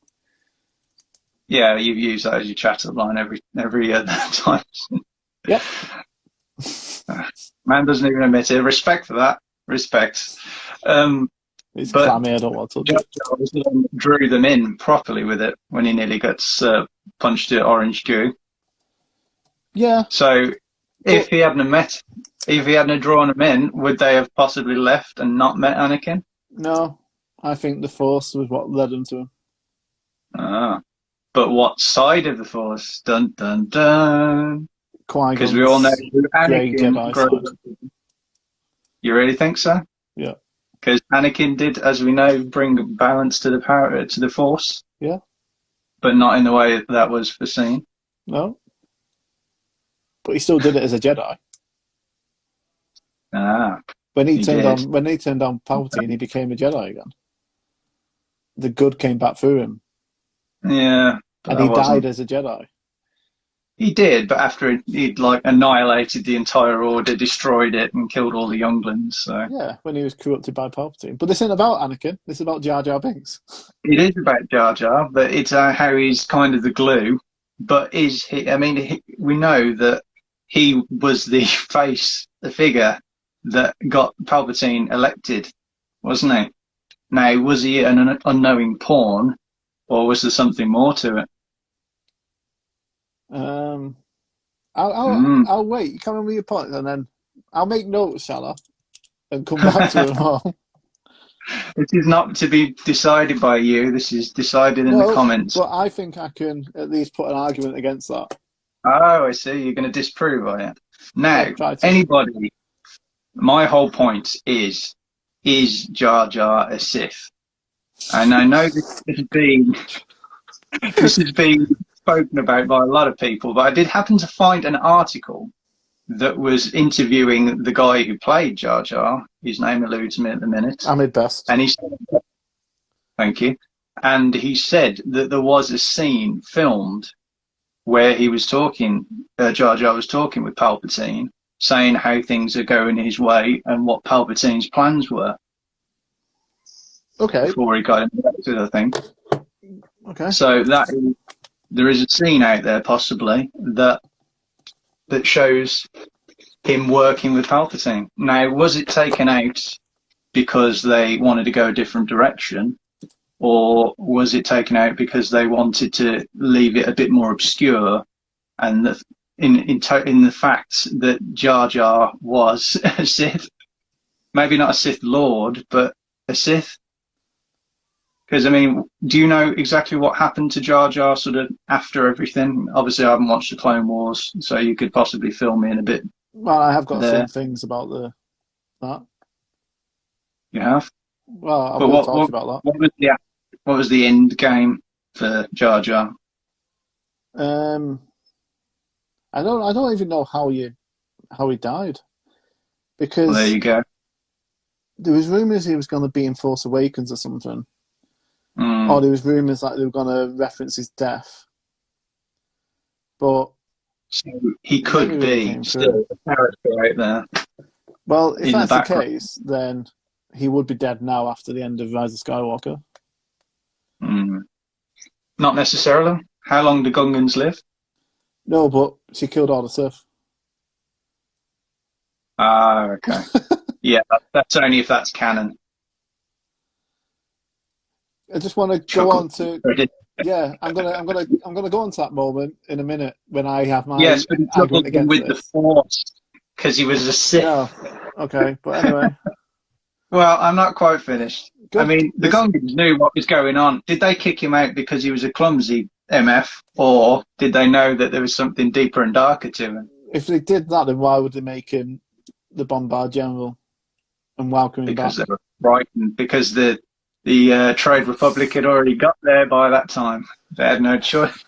Yeah, you've used that as your chatter line every time. Yep. Man doesn't even admit it. Respect for that. Respect. It's clammy, I don't want to touch it. Drew them in properly with it when he nearly gets punched to orange goo. Yeah. So if he hadn't drawn them in, would they have possibly left and not met Anakin? No, I think the Force was what led them to him. Ah. But what side of the Force? Dun, dun, dun. Because we all know who Anakin grows up. You really think so? Yeah. Because Anakin did, as we know, bring balance to the Force. Yeah. But not in the way that was foreseen. No. But he still did it as a Jedi. Ah. When he turned on Palpatine, he became a Jedi again. The good came back through him. Yeah. And he died as a Jedi. He did, but after he'd like annihilated the entire Order, destroyed it, and killed all the younglings. So yeah, when he was corrupted by Palpatine. But this isn't about Anakin. This is about Jar Jar Binks. It is about Jar Jar, but it's how he's kind of the glue. But is he? I mean, we know that he was the figure that got Palpatine elected, wasn't he? Now, was he an unknowing pawn, or was there something more to it? I'll wait. You come on with your point, and then I'll make notes, shall I? And come back to them all. This is not to be decided by you. This is decided in the comments. But I think I can at least put an argument against that. Oh, I see. You're going to disprove of it. Now, anybody, my whole point is Jar Jar a Sith? And I know this has been spoken about by a lot of people, but I did happen to find an article that was interviewing the guy who played Jar Jar. His name eludes me at the minute. I'm at best. And he said, thank you. And he said that there was a scene filmed where he was talking, Jar Jar was talking with Palpatine, saying how things are going his way and what Palpatine's plans were. Okay. Before he got elected, I think. Okay. So there is a scene out there possibly that shows him working with Palpatine. Now, was it taken out because they wanted to go a different direction, or was it taken out because they wanted to leave it a bit more obscure? And in the fact that Jar Jar was a Sith, maybe not a Sith Lord, but a Sith. Because, I mean, do you know exactly what happened to Jar Jar sort of after everything? Obviously, I haven't watched the Clone Wars, so you could possibly fill me in a bit. Well, I have got some things about that. You have? Well, I will talk about that. What was the end game for Jar Jar? I don't even know how he died. Because well, there you go. There was rumours he was going to be in Force Awakens or something. Or there was rumours that they were going to reference his death. But so he could be still a character out there. Well, if that's the case, then he would be dead now after the end of Rise of Skywalker. Not necessarily. How long do Gungans live? No, but she killed all the Sith. Ah, okay. Yeah, that's only if that's canon. I just want to go on to Yeah, I'm gonna go on to that moment in a minute when I have my Yes, but he argument troubled them against with the this. Force because he was a Sith. No, okay, but anyway, Well, I'm not quite finished. I good. mean, the Gungans knew what was going on. Did they kick him out because he was a clumsy MF, or did they know that there was something deeper and darker to him? If they did that, then why would they make him the Bombard General and welcome him Because back? they were frightened. Because the Trade Republic had already got there by that time. They had no choice.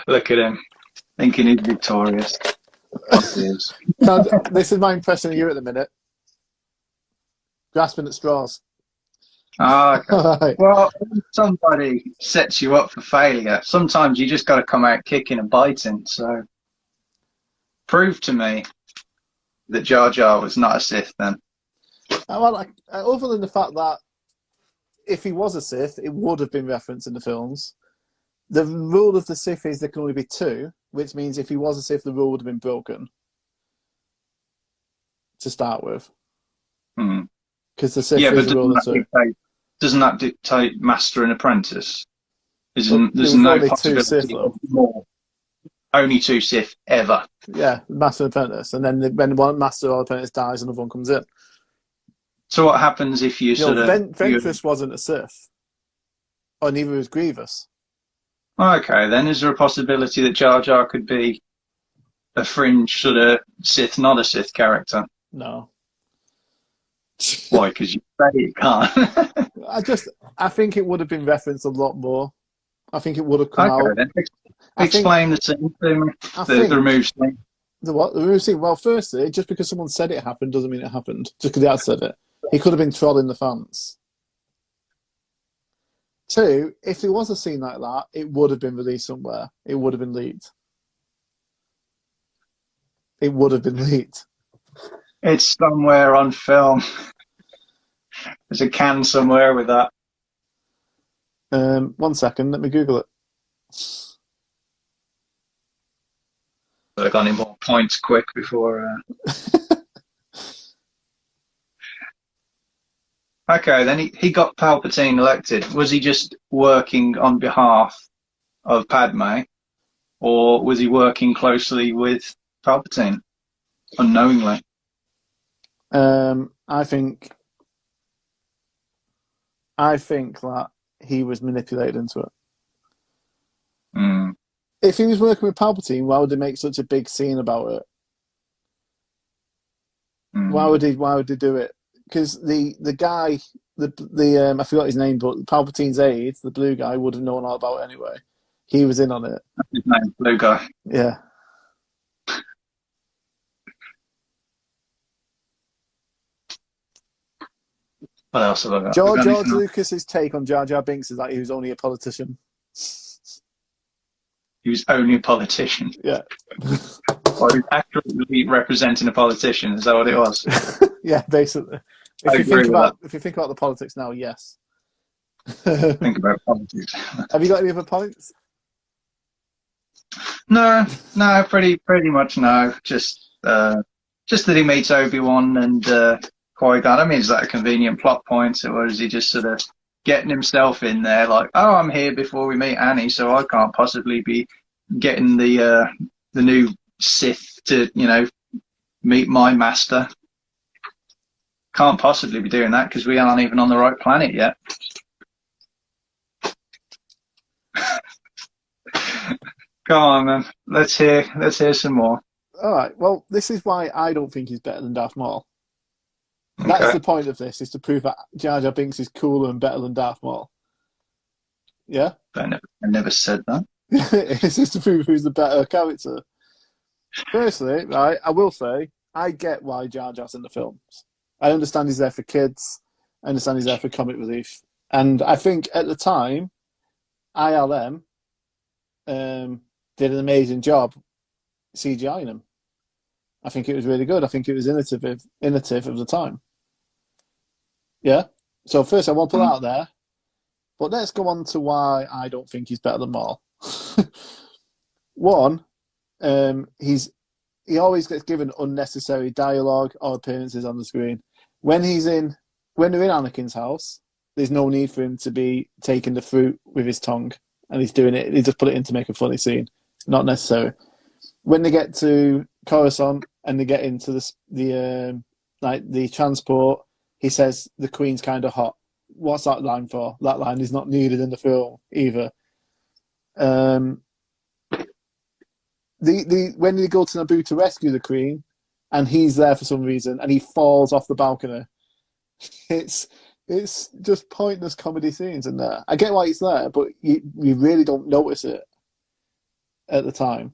Look at him, thinking he's victorious. Obvious. Now, this is my impression of you at the minute, grasping at straws. Ah, okay. All right. Well, when somebody sets you up for failure, sometimes you just got to come out kicking and biting. So, prove to me that Jar Jar was not a Sith then. Well, other than the fact that if he was a Sith, it would have been referenced in the films. The rule of the Sith is there can only be two, which means if he was a Sith, the rule would have been broken to start with. Hmm. Because the Sith Yeah, but is a rule of two. doesn't that dictate Master and Apprentice? But There's there was no only two Sith, possibility of though. more. Only two Sith ever. Yeah, Master and Apprentice. And then when one Master or Apprentice dies, another one comes in. So what happens if you sort of Ventress wasn't a Sith. Or neither was Grievous. okay, then is there a possibility that Jar Jar could be a fringe sort of Sith, not a Sith character? No. Why? Because you say you can't. I think it would have been referenced a lot more. I think it would have come Okay, out. then explain the scene to me. The remove scene. The what? The remove scene? Well, firstly, just because someone said it happened doesn't mean it happened. Just because he had said it. He could have been trolling the fans. Two, if there was a scene like that, it would have been released somewhere. It would have been leaked. It would have been leaked. It's somewhere on film. There's a can somewhere with that. 1 second, let me Google it. I got any more points quick before. Okay, then he got Palpatine elected. Was he just working on behalf of Padme, or was he working closely with Palpatine unknowingly? I think that he was manipulated into it. Mm. If he was working with Palpatine, why would they make such a big scene about it? Mm. Why would they do it? Because the guy, the I forgot his name, but Palpatine's aide, the blue guy, would have known all about it anyway. He was in on it. His name's Blue Guy. Yeah. What else have I got? George Lucas's take on Jar Jar Binks is that he was only a politician. He was only a politician. Yeah. Or he was accurately representing a politician. Is that what it was? Yeah, basically. If you think about the politics now, yes. Think about politics. Have you got any other points? No, pretty much no. Just that he meets Obi-Wan and Qui-Gon. I mean, is that a convenient plot point, or is he just sort of getting himself in there like, oh, I'm here before we meet Annie, so I can't possibly be getting the new Sith to, meet my master. Can't possibly be doing that because we aren't even on the right planet yet. Go on, man. Let's hear some more. All right. Well, this is why I don't think he's better than Darth Maul. That's Okay. the point of this, is to prove that Jar Jar Binks is cooler and better than Darth Maul. Yeah? I never said that. It's just to prove who's the better character. Firstly, right, I will say, I get why Jar Jar's in the films. I understand he's there for kids. I understand he's there for comic relief. And I think at the time, ILM did an amazing job CGIing him. I think it was really good. I think it was innovative of the time. Yeah? So first I want to put that out there. But let's go on to why I don't think he's better than Maul. One, he always gets given unnecessary dialogue or appearances on the screen. When they're in Anakin's house, there's no need for him to be taking the fruit with his tongue, and he's doing it. He just put it in to make a funny scene. Not necessary. When they get to Coruscant and they get into the transport, he says the Queen's kind of hot. What's that line for? That line is not needed in the film either. When they go to Naboo to rescue the Queen, and he's there for some reason, and he falls off the balcony. It's just pointless comedy scenes in there. I get why it's there, but you really don't notice it at the time.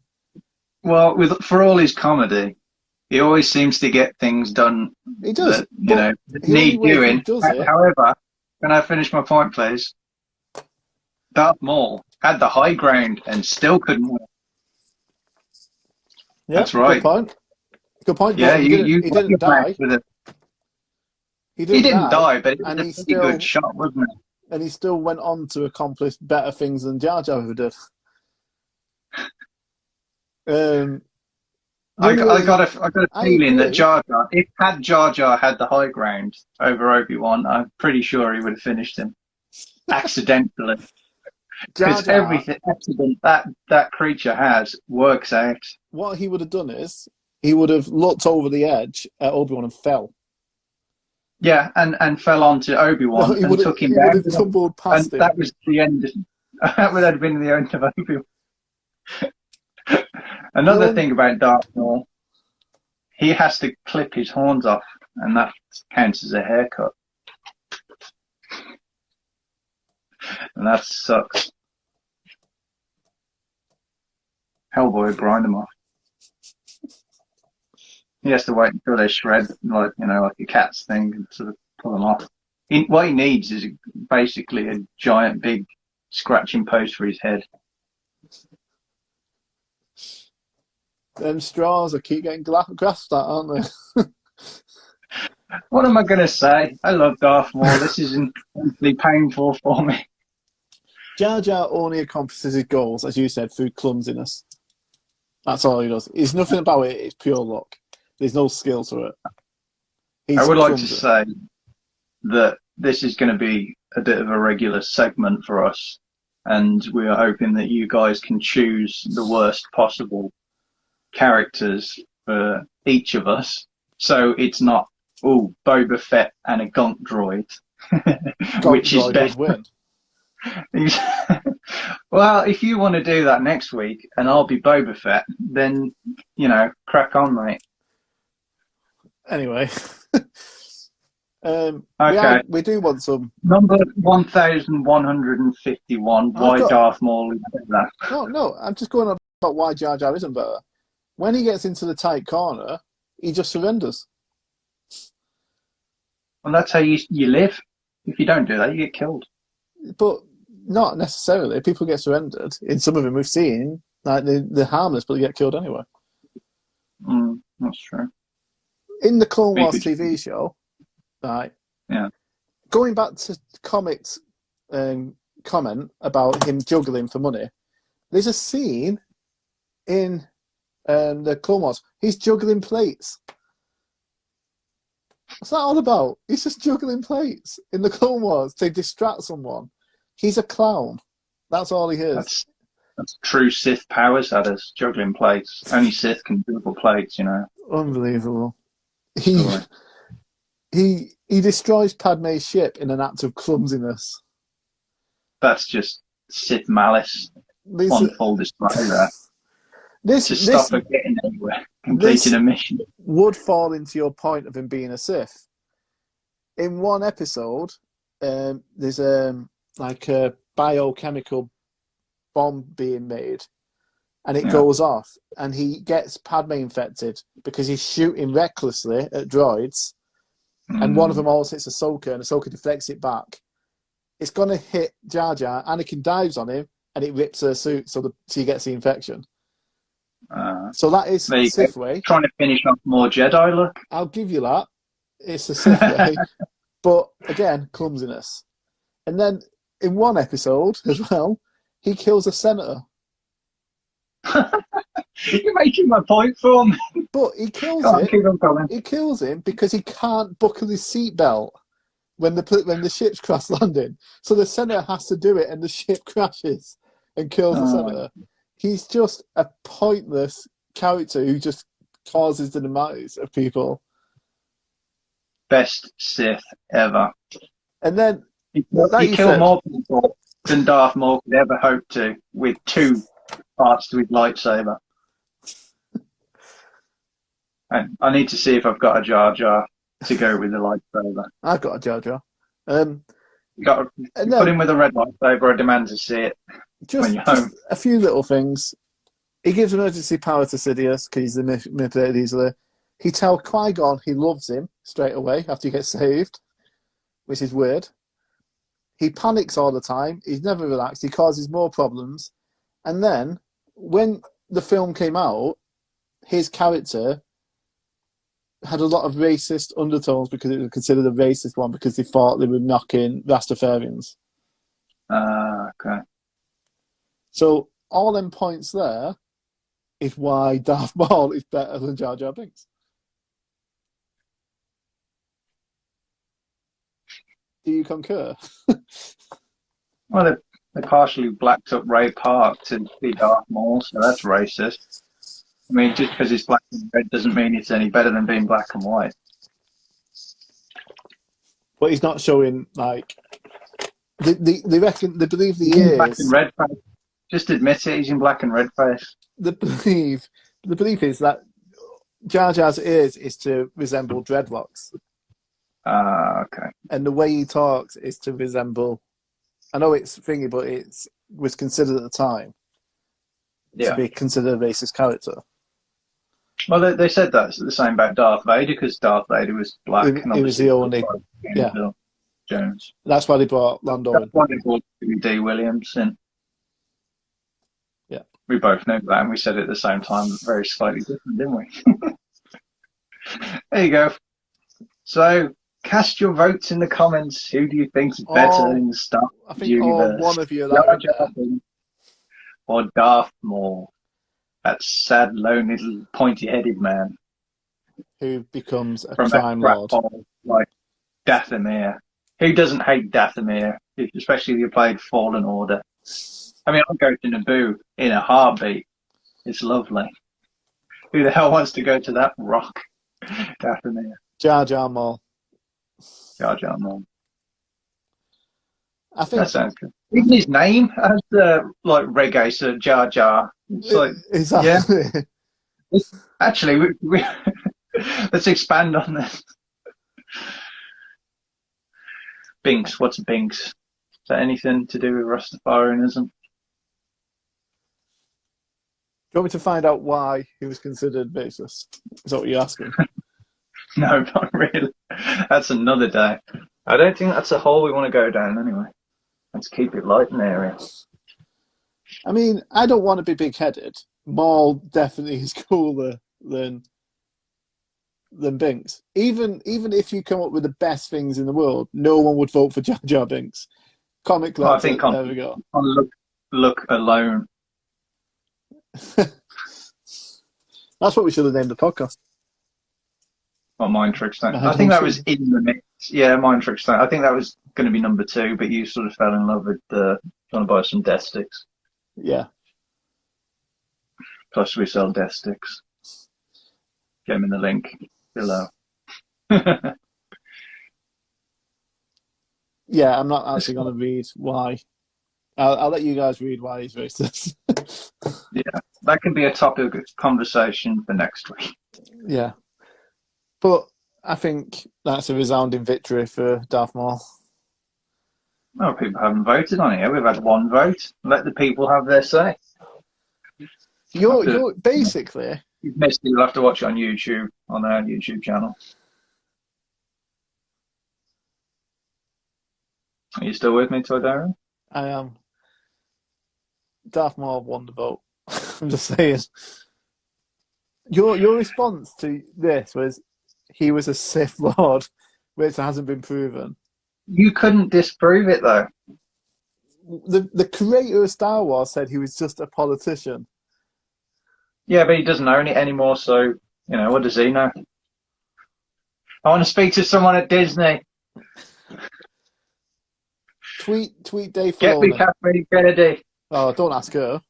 Well, for all his comedy, he always seems to get things done He does, that need doing. However, can I finish my point, please? Darth Maul had the high ground and still couldn't win. Yeah, that's right. Good point. Yeah, he didn't die. He didn't die, but it was a pretty good shot, wasn't it? And he still went on to accomplish better things than Jar Jar ever did. I got a feeling that Jar Jar, if Jar Jar had the high ground over Obi-Wan, I'm pretty sure he would have finished him accidentally. Because every accident that creature has works out. What he would have done is he would have looked over the edge at Obi-Wan and fell. Yeah, and fell onto Obi-Wan and took him down. He would have tumbled past him. That was the end. That would have been the end of Obi-Wan. Another thing about Darth Maul, he has to clip his horns off, and that counts as a haircut. And that sucks. Hellboy grind them off. He has to wait until they shred, like a cat's thing, and sort of pull them off. What he needs is basically a giant, big scratching post for his head. Them straws, I keep getting grasped at, aren't they? What am I going to say? I love Darth Maul. This is intensely painful for me. Jar Jar only accomplishes his goals, as you said, through clumsiness. That's all he does. There's nothing about it. It's pure luck. There's no skill to it. I would like to say that this is going to be a bit of a regular segment for us, and we are hoping that you guys can choose the worst possible characters for each of us. So it's not, Boba Fett and a Gonk droid, which is better. Win. Well, if you want to do that next week and I'll be Boba Fett, then, crack on, mate. Anyway. Okay. We do want some. Number 1151, why Darth Maul is better. No, I'm just going on about why Jar Jar isn't better. When he gets into the tight corner, he just surrenders. Well, that's how you live. If you don't do that, you get killed. But not necessarily. People get surrendered. In some of them we've seen, like they're harmless, but they get killed anyway. That's true. In the Clone Wars TV show, right? Yeah. Going back to comics comment about him juggling for money, there's a scene in the Clone Wars. He's juggling plates. What's that all about? He's just juggling plates in the Clone Wars to distract someone. He's a clown. That's all he is. That's true Sith powers, that is, juggling plates. Only Sith can juggle plates, Unbelievable. He destroys Padme's ship in an act of clumsiness. That's just Sith malice on full display there. To stop her getting anywhere, completing a mission. Would fall into your point of him being a Sith. In one episode, there's a biochemical bomb being made, and it goes off, and he gets Padme infected because he's shooting recklessly at droids, and one of them almost hits Ahsoka, and Ahsoka deflects it back. It's going to hit Jar Jar. Anakin dives on him, and it rips her suit, so he gets the infection. So that is Sith way. Trying to finish off more Jedi look. I'll give you that. It's a Sith way. But again, clumsiness. And then in one episode as well, he kills a senator. You're making my point for me. But he kills him. He kills him because he can't buckle his seatbelt. when the ship's crash landing. So the senator has to do it, and the ship crashes and kills the senator. He's just a pointless character who just causes the demise of people. Best Sith ever. And then he killed more people than Darth Maul could ever hope to, with 2 parts to his lightsaber. And I need to see if I've got a Jar Jar to go with the lightsaber. I've got a Jar Jar. You got to put him with a red lightsaber. I demand to see it when you're home. A few little things. He gives emergency power to Sidious because he's manipulated easily. He tells Qui-Gon he loves him straight away after he gets saved, which is weird. He panics all the time. He's never relaxed. He causes more problems. And then, when the film came out, his character had a lot of racist undertones because it was considered a racist one because they thought they were knocking Rastafarians. Okay. So all them points there is why Darth Maul is better than Jar Jar Binks. Do you concur? Well, they partially blacked up Ray Park to be Darth Maul, so that's racist. I mean, just because it's black and red doesn't mean it's any better than being black and white. But he's not showing, like... They believe the ears... Black and red face. Just admit it, he's in black and red face. The belief is that Jar Jar's ears is to resemble dreadlocks. Okay. And the way he talks is to resemble... I know it's thingy, but it was considered at the time to be considered a racist character. Well, they said that's the same about Darth Vader because Darth Vader was black. He was the only... Yeah. Jones. That's why they brought Lando in. That's why they brought D. Williams in. Yeah. We both know that, and we said it at the same time, but very slightly different, didn't we? There you go. So, cast your votes in the comments. Who do you think's better in the Star Wars universe? One of you Jar Jar Binks or Darth Maul? That sad, lone little pointy-headed man who becomes a from crime lord, like Dathomir. Who doesn't hate Dathomir, especially if you played Fallen Order? I mean, I'll go to Naboo in a heartbeat. It's lovely. Who the hell wants to go to that rock? Dathomir. Jar Jar Maul. Jar Jar Maul. I think that sounds good. Even his name has like reggae, so Jar Jar. It's like, exactly. Yeah. Actually, we let's expand on this. Binks. What's Binks? Is that anything to do with Rastafarianism? Do you want me to find out why he was considered racist? Is that what you're asking? No, not really. That's another day. I don't think that's a hole we want to go down anyway. Let's keep it light and airy. I mean, I don't want to be big-headed. Maul definitely is cooler than Binks. Even if you come up with the best things in the world, no one would vote for Jar Jar Binks. Comic collector, I think there we go. On look alone. That's what we should have named the podcast. What, Mind Trick Stone? I think that was in the mix. Yeah, Mind Trick Stone. I think that was going to be number 2, but you sort of fell in love with trying to buy some death sticks. Yeah. Plus, we sell death sticks. Get them in the link below. Yeah, I'm not actually going to read why. I'll let you guys read why he's racist. Yeah, that can be a topic of conversation for next week. Yeah. But I think that's a resounding victory for Darth Maul. Well, people haven't voted on it. We've had one vote. Let the people have their say. You're basically... You've missed it. You'll have to watch it on YouTube, on our YouTube channel. Are you still with me, Toydara? I am. Darth Maul won the vote. I'm just saying. Your response to this was he was a Sith Lord, which hasn't been proven. You couldn't disprove it, though. The creator of Star Wars said he was just a politician. Yeah, but he doesn't own it anymore, so, what does he know? I want to speak to someone at Disney. Tweet Dave Get me Filoni. Kathleen Kennedy. Oh, don't ask her.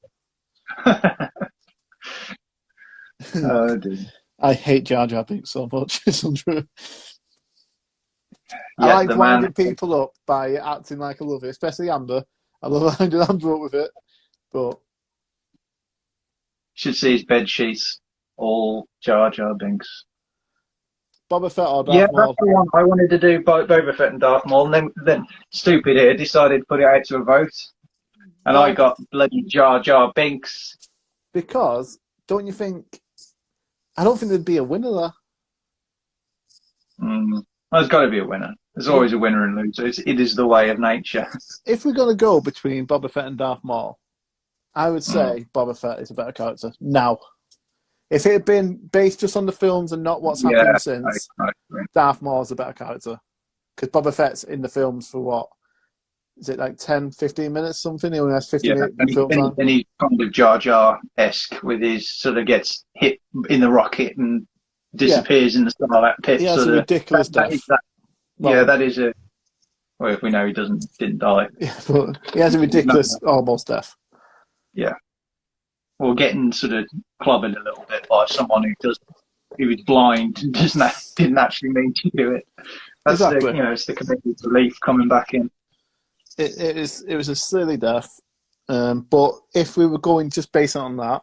Oh, dear. I hate Jar Jar Binks so much. It's untrue. I Yeah, like the winding man people up by acting like I love it, especially Amber. I love winding Amber up with it. But should see his bed sheets all Jar Jar Binks. Boba Fett or Yeah, Darth that's Maul? the one I wanted to do. Boba Fett and Darth Maul, and then stupid here decided to put it out to a vote, and I Why? got bloody Jar Jar Binks. Because don't you think? I don't think there'd be a winner there. Well, there's got to be a winner. There's always a winner and loser. It is the way of nature. If we're going to go between Boba Fett and Darth Maul, I would say Boba Fett is a better character now. If it had been based just on the films and not what's happened since, I agree. Darth Maul is a better character. Because Boba Fett's in the films for what? Is it like 10, 15 minutes something? He only has 50 minutes and, film time. and he's kind of Jar Jar-esque with his sort of gets hit in the rocket and disappears in the Starlight Pit. He has a ridiculous death. That is a... Well, if we know he didn't die. Yeah, but he has a ridiculous almost death. Yeah. Or getting sort of clobbered a little bit by someone who is blind and didn't actually mean to do it. That's exactly. it's the comedic relief coming back in. It was a silly death. But if we were going just based on that,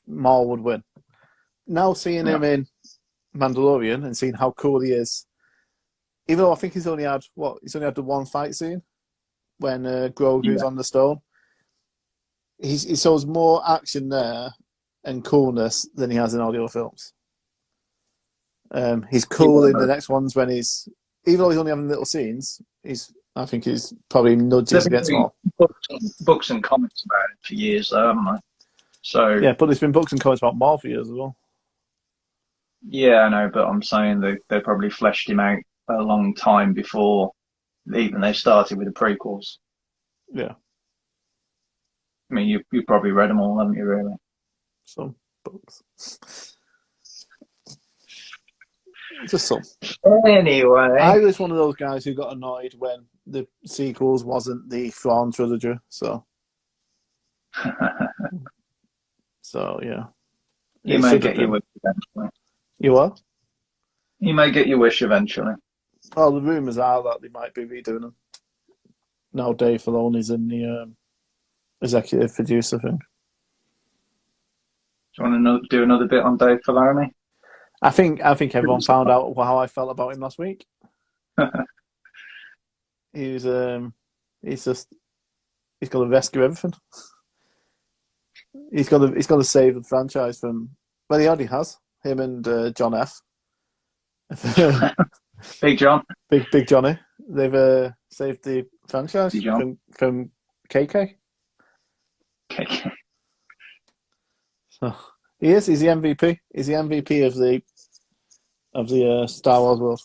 Maul would win. Now seeing him in Mandalorian and seeing how cool he is, even though I think he's only had the one fight scene when Grogu's on the stone. He shows more action there and coolness than he has in all the other films. He's cool in the next ones when even though he's only having little scenes, I think he's probably nudges against Maul. Books and comics about it for years, though, haven't I? So yeah, but there's been books and comics about Maul for years as well. Yeah, I know, but I'm saying they probably fleshed him out a long time before even they started with the prequels. Yeah. I mean, you probably read them all, haven't you, really? Some books. Just some. Anyway. I was one of those guys who got annoyed when the sequels wasn't the Thrawn trilogy, so... So, yeah. You may get your wish eventually. You what? You may get your wish eventually. Well, the rumours are that they might be redoing them. Now Dave Filoni's in the executive producer thing. Do you want to do another bit on Dave Filoni? I think everyone found out how I felt about him last week. He's got to rescue everything. He's got to save the franchise from. Well, he already has him and John F. Big John, Big Johnny. They've saved the franchise from KK. KK. So he's the MVP. He's the MVP of the Star Wars world.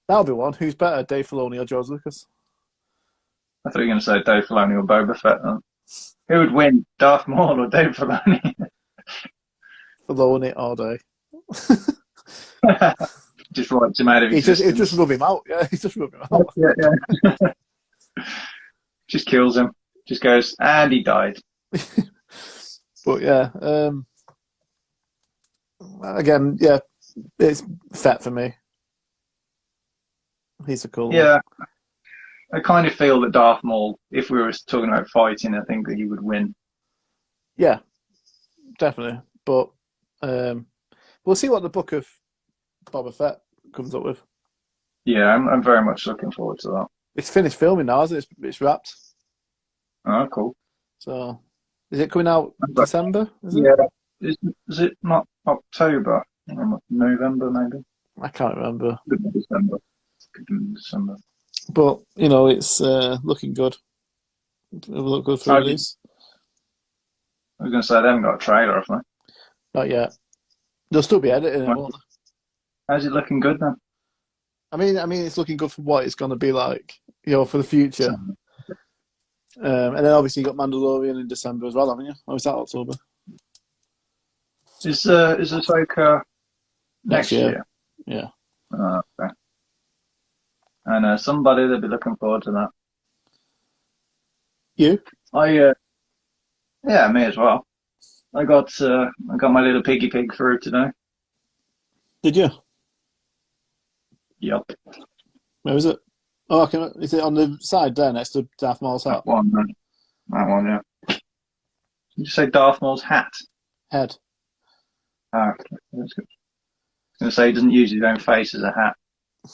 That'll be one. Who's better, Dave Filoni or George Lucas? I thought you were going to say Dave Filoni or Boba Fett. Who would win, Darth Maul or Dave Filoni? Filoni all day. Just writes him out of existence. He just rub him out. Yeah, he just rub him out. Yeah. Just kills him. Just goes, and he died. But yeah, again, yeah, it's Fett for me. He's a cool one. Yeah. I kind of feel that Darth Maul, if we were talking about fighting, I think that he would win. Yeah, definitely. But we'll see what the book of Boba Fett comes up with. Yeah, I'm very much looking forward to that. It's finished filming now, isn't it? It's wrapped. Oh, cool. So, is it coming out December? Yeah. Is it not October? November, maybe? I can't remember. Could be December. December. But, it's looking good. It'll look good for release. I was going to say, they haven't got a trailer, have they? Not yet. They'll still be editing it, won't they? How's it looking good, then? I mean, it's looking good for what it's going to be like, for the future. And then obviously you got Mandalorian in December as well, haven't you? Or is that October? Is this like next year? Yeah. Okay. and somebody that'll be looking forward to that. You? Yeah, me as well. I got my little piggy pig through today. Did you? Yup, Where is it? Oh, okay. Is it on the side there next to Darth Maul's hat? that one, yeah. Did you say Darth Maul's hat? Head. Ah, okay, that's good. I was going to say he doesn't use his own face as a hat.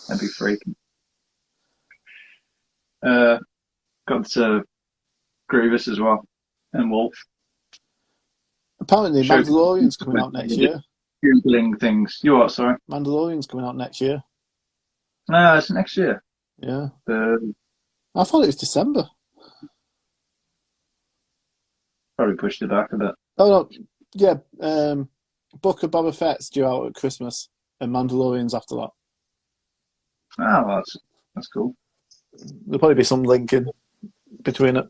That'd be freaking. Got Grievous as well, and Wolf. Apparently, Mandalorian's coming out next year. Googling things. You what? Sorry. Mandalorian's coming out next year. No, it's next year. Yeah. I thought it was December. Probably pushed it back a bit. Oh no, yeah. Book of Boba Fett's due out at Christmas, and Mandalorian's after that. Oh, well, that's cool. There'll probably be some linking between it.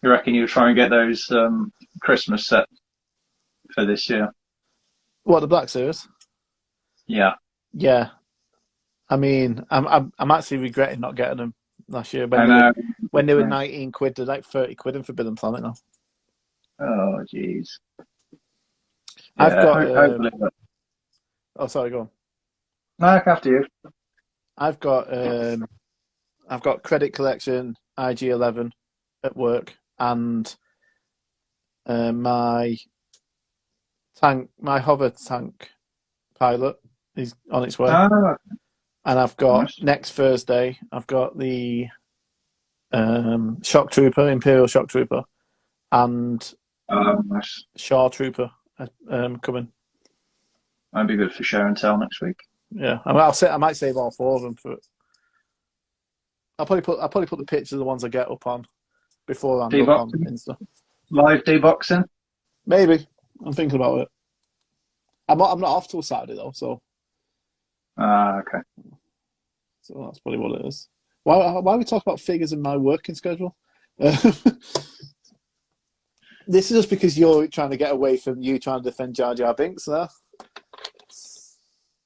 You reckon you'll try and get those Christmas set for this year? What, the Black Series? Yeah. Yeah. I mean, I'm actually regretting not getting them last year. When they were 19 quid, they're like 30 quid in Forbidden Planet now. Oh, jeez. I've got. Oh, sorry, go on. No, after you. I've got Credit Collection IG-11 at work, and my hover tank pilot is on its way. Oh. And I've got next Thursday, I've got the Shock Trooper, Imperial Shock Trooper, and Shaw Trooper coming. Might be good for show and tell next week. Yeah, I might save all four of them for it. I'll probably put the pictures of the ones I get up on beforehand up on Insta. Live deboxing? Maybe. I'm thinking about it. I'm not off till Saturday though, so. Okay. So that's probably what it is. Why we talk about figures in my working schedule? This is just because you're trying to get away from you trying to defend Jar Jar Binks there.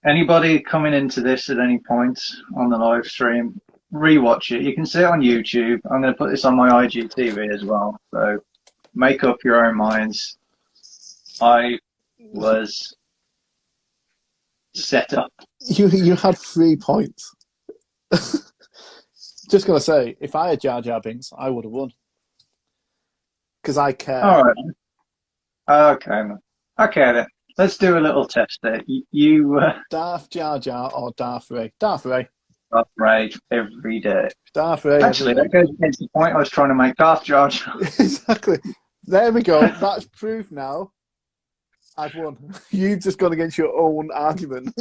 Anybody coming into this at any point on the live stream, rewatch it. You can see it on YouTube. I'm going to put this on my IGTV as well. So make up your own minds. I was set up. You had 3 points. Just gonna say, if I had Jar Jar Binks, I would have won. Because I care. All right. Okay then. Let's do a little test there. You Darth Jar Jar or Darth Ray? Darth Ray. Darth Ray every day. Darth Ray. Actually, that goes against the point I was trying to make. Darth Jar Jar. Exactly. There we go. That's proof now. I've won. You've just gone against your own argument.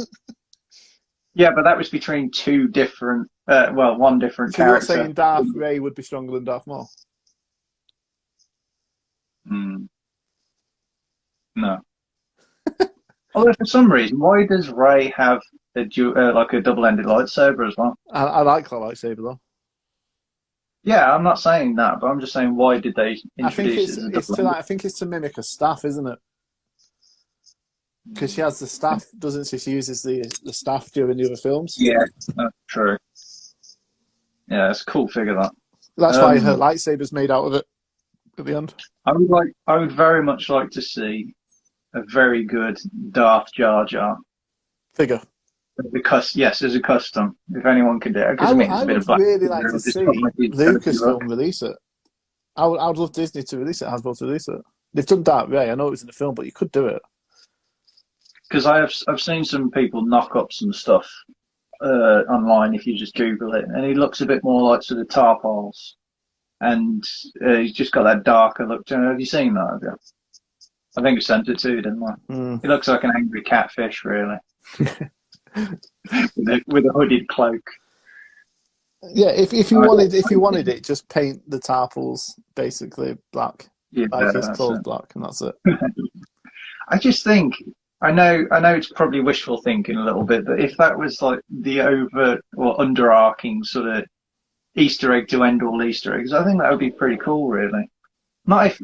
Yeah, but that was between two different, one different so character. You're saying Darth Ray would be stronger than Darth Maul? No. Although for some reason, why does Ray have a double-ended lightsaber as well? I like the lightsaber though. Yeah, I'm not saying that, but I'm just saying why did they introduce I think it's to mimic a staff, isn't it? Because she has the staff, doesn't she? She uses the staff during the other films. Yeah, that's true. Yeah, it's a cool figure that. That's why her lightsaber's made out of it at the end. I would very much like to see a very good Darth Jar Jar figure. Because yes, as a custom, if anyone can do it, because I would really like to see Lucasfilm release it. I would love Disney to release it, Hasbro to release it. They've done Darth Ray. I know it was in the film, but you could do it. Because I've seen some people knock up some stuff online if you just Google it, and he looks a bit more like sort of Tarpals, and he's just got that darker look. Have you seen that? Have you? I think I sent it to you, didn't I? He looks like an angry catfish, really, with a hooded cloak. Yeah, if you wanted it, just paint the Tarpals basically black, like his clothes black, and that's it. I just think. I know it's probably wishful thinking a little bit, but if that was like the overt or underarching sort of Easter egg to end all Easter eggs, I think that would be pretty cool, really. Not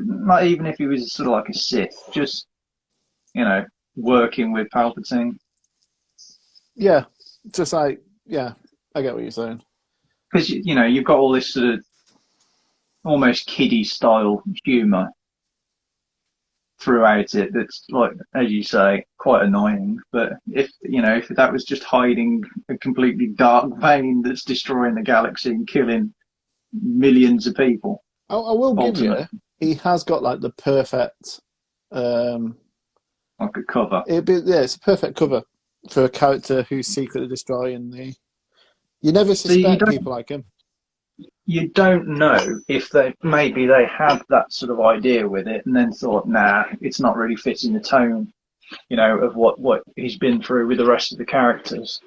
even if he was sort of like a Sith, just working with Palpatine. Yeah, just like Yeah, I get what you're saying. Because you've got all this sort of almost kiddie style humour throughout it. That's like, as you say, quite annoying. But if that was just hiding a completely dark vein that's destroying the galaxy and killing millions of people, I will give ultimately, you, he has got like the perfect. like a cover. It's a perfect cover for a character who's secretly destroying the. You never So you suspect don't people like him. know if maybe they had that sort of idea with it and then thought, nah, it's not really fitting the tone, of what he's been through with the rest of the characters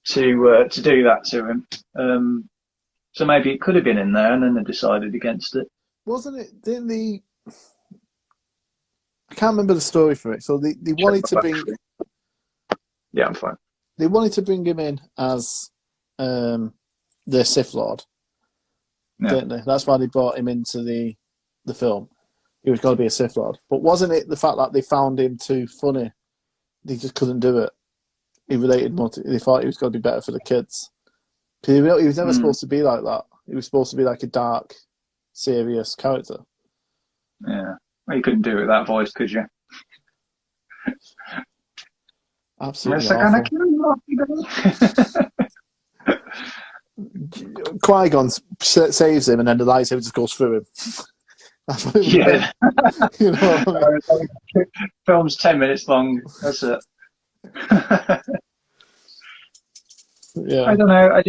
to do that to him. So maybe it could have been in there, and then they decided against it. Wasn't it? Didn't the? I can't remember the story for it. So they wanted to bring. Yeah, I'm fine. They wanted to bring him in as the Sith Lord, didn't they? That's why they brought him into the film. He was going to be a Sith Lord. But wasn't it the fact that they found him too funny? They just couldn't do it. He related more to. They thought he was going to be better for the kids. Because he was never supposed to be like that. He was supposed to be like a dark, serious character. Yeah. Well, you couldn't do it with that voice, could you? Absolutely awful. Qui-Gon saves him, and then the lightsaber just goes through him. That's what yeah. You know what I mean? Film's 10 minutes long. That's it. Yeah. I don't know.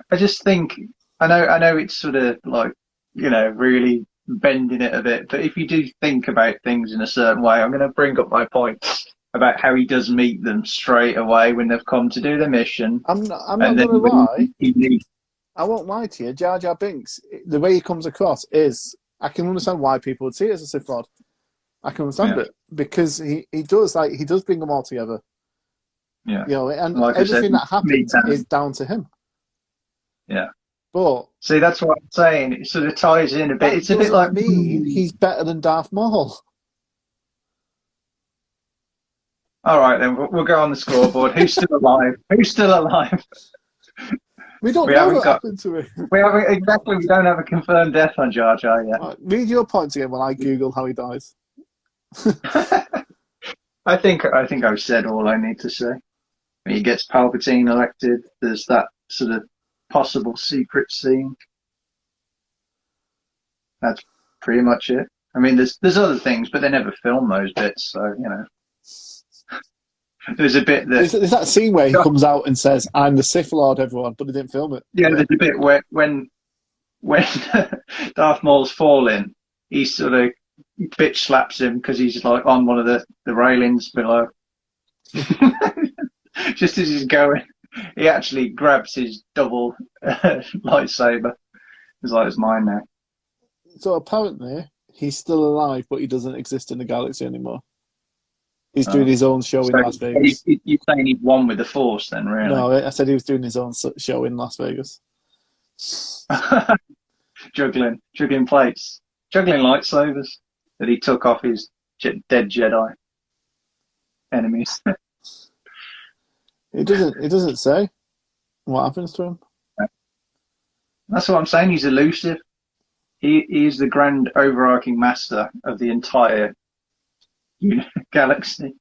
I just think I know it's sort of like really bending it a bit, but if you do think about things in a certain way, I'm going to bring up my point about how he does meet them straight away when they've come to do the mission. I'm not going to lie. I won't lie to you. Jar Jar Binks, the way he comes across is, I can understand why people would see it as a Sith Lord. I can understand it because he does bring them all together. Yeah. And like everything that happens is down to him. Yeah. But see, that's what I'm saying. It sort of ties in a bit. It's a bit like he's better than Darth Maul. All right, then we'll go on the scoreboard. Who's still alive? Who's still alive? We don't know what happened to him. We don't have a confirmed death on Jar Jar yet. Right, read your points again while I Google how he dies. I think I've said all I need to say. He gets Palpatine elected. There's that sort of possible secret scene. That's pretty much it. I mean, there's other things, but they never film those bits, so There's a bit that there's that scene where he comes out and says, "I'm the Sith Lord, everyone," but they didn't film it. Yeah, there's a bit where when Darth Maul's falling, he sort of bitch slaps him because he's like on one of the railings below. Just as he's going, he actually grabs his double lightsaber. It's like, it's mine now. So apparently he's still alive, but he doesn't exist in the galaxy anymore. He's doing his own show in Las Vegas. You're saying he's one with the Force then, really? No, I said he was doing his own show in Las Vegas. juggling plates, juggling lightsabers that he took off his dead Jedi enemies. It doesn't say what happens to him. That's what I'm saying. He's elusive. He is the grand overarching master of the entire galaxy.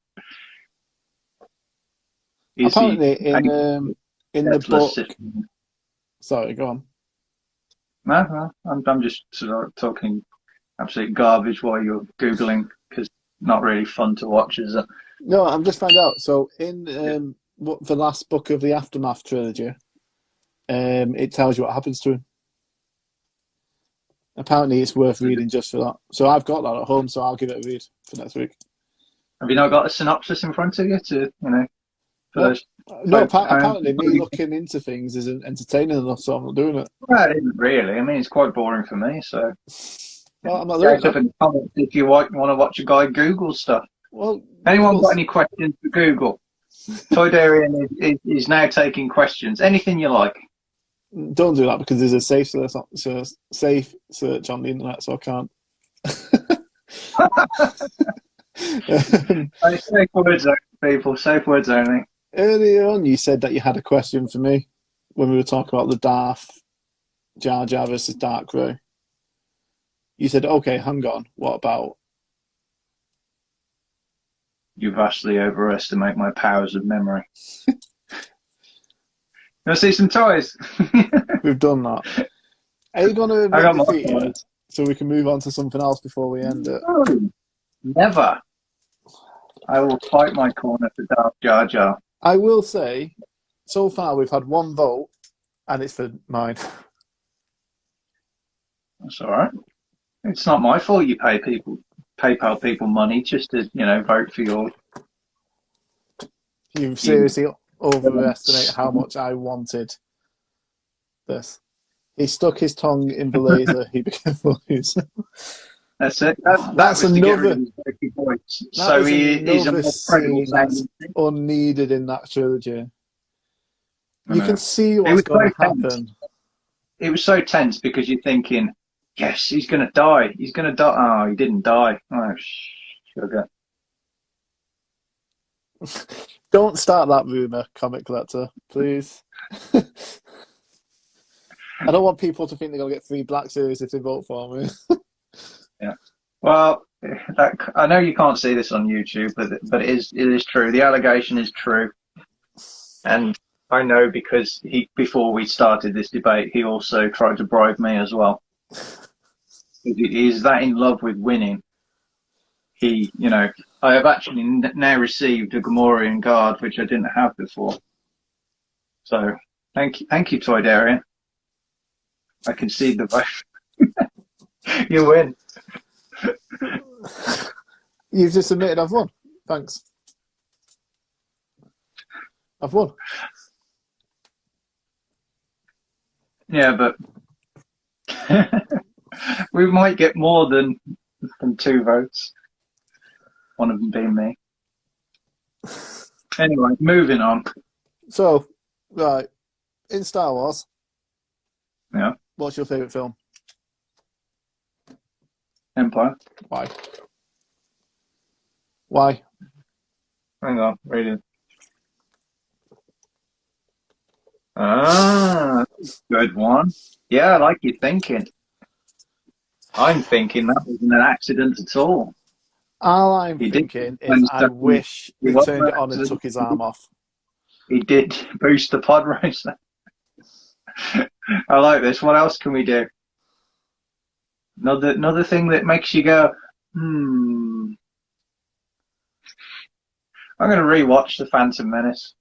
Apparently, in the book. Sorry, go on. No, I'm just sort of talking absolute garbage while you're googling because not really fun to watch, is it? No, I'm just finding out. So in the last book of the Aftermath trilogy, it tells you what happens to him. Apparently, it's worth reading just for that. So I've got that at home, so I'll give it a read for next week. Have you not got a synopsis in front of you to, No, apparently me looking into things isn't entertaining enough, so I'm not doing it. Well, it isn't really. I mean, it's quite boring for me, so... Well, I'm not doing it. In the comments if you want to watch a guy Google stuff. Well, anyone got any questions for Google? Toydarian is now taking questions. Anything you like. Don't do that because there's a safe search on the internet, so I can't. Safe words only, people. Safe words only. Earlier on, you said that you had a question for me. when we were talking about the Darth Jar Jar versus Dark Grey. You said, okay, hang on, what about? You vastly overestimate my powers of memory. Let's see some toys. We've done that. Are you going to I got admit my defeat yet? So we can move on to something else before we end it. No, never. I will fight my corner for Darth Jar Jar. I will say, so far we've had one vote, and it's for mine. That's all right. It's not my fault you PayPal people money just to, vote for your. You seriously overestimate how much I wanted this. He stuck his tongue in the laser. He became loose. That's it. That's was to get rid another. of his vocal voice. That So is he's a another more scene credible that's sounding. unneeded in that trilogy. I You know. can see It what's was going to so tense. happen. It was so tense because you're thinking, yes, he's going to die. He's going to die. Oh, he didn't die. Oh, sugar. Don't start that rumor, comic collector, please. I don't want people to think they're going to get free Black Series if they vote for me. Yeah. Well, I know you can't see this on YouTube, but it is true. The allegation is true, and I know because before we started this debate, he also tried to bribe me as well. He's that in love with winning. I have actually now received a Gamorrean guard, which I didn't have before. So thank you, Toydarian. I concede the vote. You win. You've just admitted I've won. Thanks. I've won. Yeah, but we might get more than 2 votes. One of them being me. Anyway, moving on. So, right. In Star Wars, Yeah, what's your favourite film? Empire. Why? Why? Hang on, read it. Ah, good one. Yeah, I like you thinking. I'm thinking that wasn't an accident at all. All I'm He did thinking is I wish He he was turned it an on and accident. took his arm off. He did boost the pod racer. I like this. What else can we do? Another thing that makes you go, I'm going to rewatch The Phantom Menace,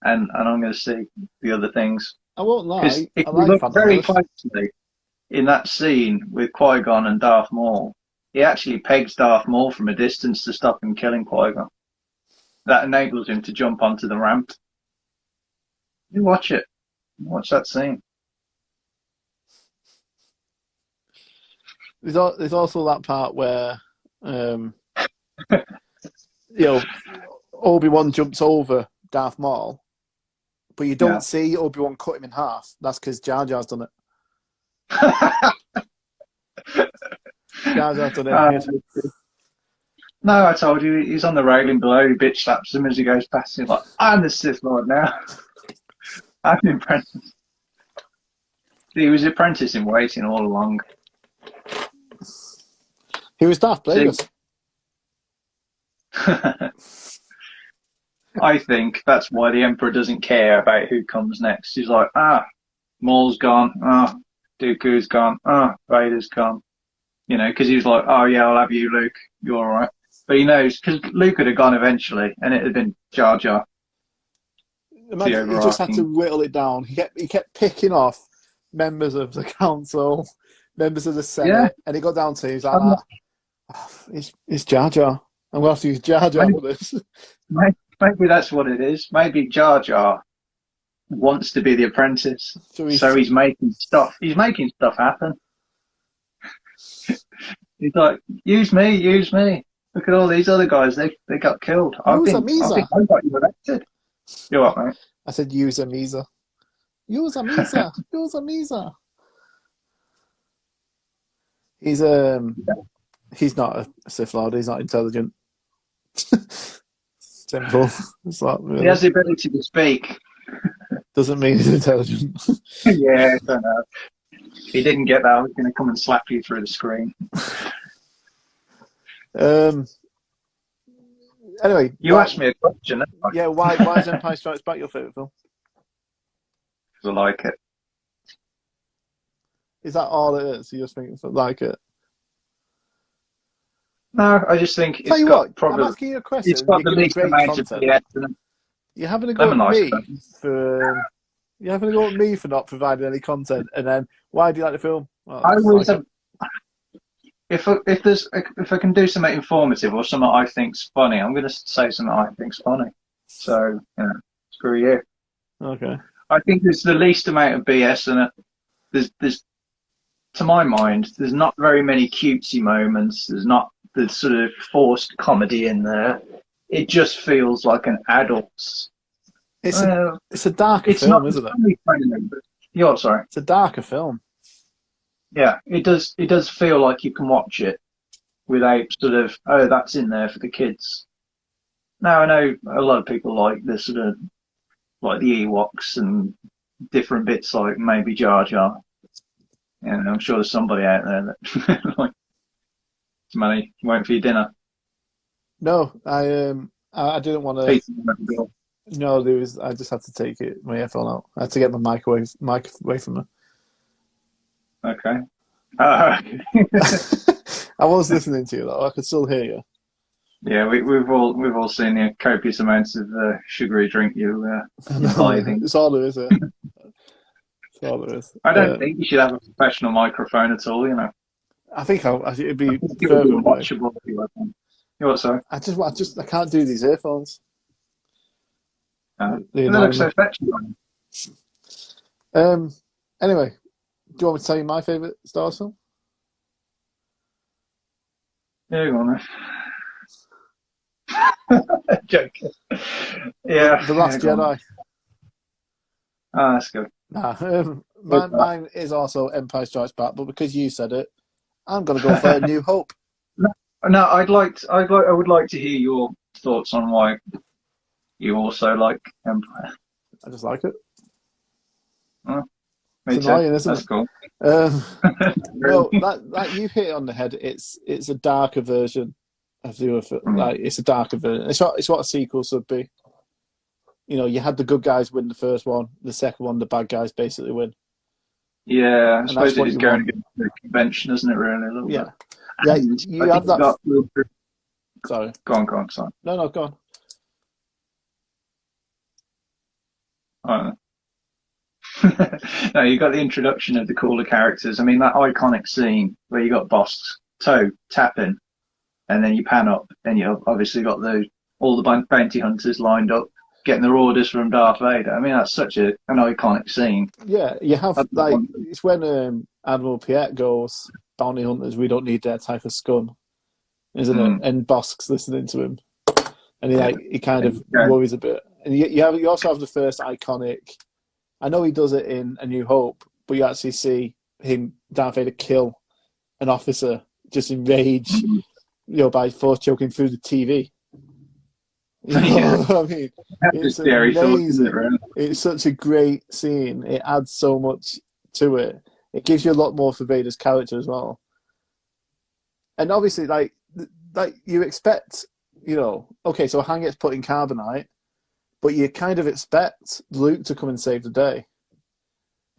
and I'm going to see the other things. I won't Because lie. if I you like look Phantom very Menace. closely in that scene with Qui-Gon and Darth Maul, he actually pegs Darth Maul from a distance to stop him killing Qui-Gon. That enables him to jump onto the ramp. You watch it. Watch that scene. There's also that part where, Obi-Wan jumps over Darth Maul, but you don't see Obi-Wan cut him in half. That's because Jar Jar's done it. Jar Jar's done it. No, I told you, he's on the railing below. He bitch slaps him as he goes past him. Like, I'm the Sith Lord now. I'm the apprentice. He was apprentice in waiting all along. He was Darth Plagueis. I think that's why the Emperor doesn't care about who comes next. He's like, Maul's gone. Dooku's gone. Vader's gone. Because he was like, oh yeah, I'll have you, Luke. You're all right. But he knows, because Luke would have gone eventually, and it had been Jar Jar. Imagine he just had to whittle it down. He kept picking off members of the council, members of the Senate, and he got down to, he's like, it's Jar Jar. I'm going to have to use Jar Jar for this. Maybe that's what it is. Maybe Jar Jar wants to be the apprentice, so he's making stuff. He's making stuff happen. He's like, use me. Look at all these other guys. They got killed. I think I got you elected. You're what, mate? I said use a Misa. Use a Misa. Use a Misa. He's not a Sith Lord. He's not intelligent. Simple. It's like, really. He has the ability to speak. doesn't mean he's intelligent. Yeah, I don't know. If he didn't get that, I was going to come and slap you through the screen. Anyway, You asked me a question, didn't I? yeah, why is Empire Strikes Back your favourite film? 'Cause I like it. Is that all it is? You just think like it? No, I just think Tell it's you got what, probably I'm asking you a question. it's got You're the giving least great amount of content. BS in it. You're having a go I'm a at nice me person. for you're having a go at me for not providing any content, and then why do you like the film? Well, I just always like have, if I can do something informative or something I think's funny, I'm going to say something I think's funny. So screw you. it. Okay. I think there's the least amount of BS in it. There's to my mind, there's not very many cutesy moments. There's not the sort of forced comedy in there. It just feels like an adult's. It's a darker It's film, not isn't it? family friendly, but you're sorry. It's a darker film. Yeah, it does. It does feel like you can watch it without sort of, oh, that's in there for the kids. Now I know a lot of people like the sort of like the Ewoks and different bits like maybe Jar Jar. And I'm sure there's somebody out there that like money waiting for your dinner. No, I didn't want to. Pizza at the door. No, there was. I just had to take my earphone out. I had to get my mic away from her. Okay. I was listening to you though. I could still hear you. Yeah, we've all seen the copious amounts of sugary drink you imbibing. It's all there is. It's all there is. I don't think you should have a professional microphone at all. You know, I think it'd be it would further be away. watchable if you were. You what? Sorry. I can't do these earphones. They look so fetchy. Anyway, do you want me to tell you my favourite Star Wars film? Yeah, go on then. Joking. Yeah. The Last Jedi. Ah, that's good. Nah, mine is also Empire Strikes Back, but because you said it, I'm going to go for A New Hope. No, I would like to hear your thoughts on why you also like Empire. I just like it. Me It's too. annoying, isn't That's it? cool. No, that you hit it on the head. It's a darker version of the other. Like it's a darker version. It's what a sequel should be. You know, you had the good guys win the first one, the second one, the bad guys basically win. Yeah, I suppose what it is you going want. against the convention, isn't it? Really, a little Yeah, bit. yeah. And You I have think that. Sorry. Go on. Sorry. No, go on. Oh. No, you got the introduction of the cooler characters. I mean, that iconic scene where you got Boss Toe tapping, and then you pan up, and you obviously got all the bounty hunters lined up, getting their orders from Darth Vader. I mean, that's such an iconic scene. Yeah, you have That's like wonderful. it's when Admiral Piet goes, "Bounty hunters, we don't need that type of scum," isn't it? And Bosk's listening to him, and he kind of worries a bit. And you also have the first iconic. I know he does it in A New Hope, but you actually see Darth Vader kill an officer just in rage, by force choking through the TV. You know what I mean? It's amazing. It's such a great scene. It adds so much to it. It gives you a lot more for Vader's character as well. And obviously, like you expect, okay, so Han gets put in carbonite, but you kind of expect Luke to come and save the day.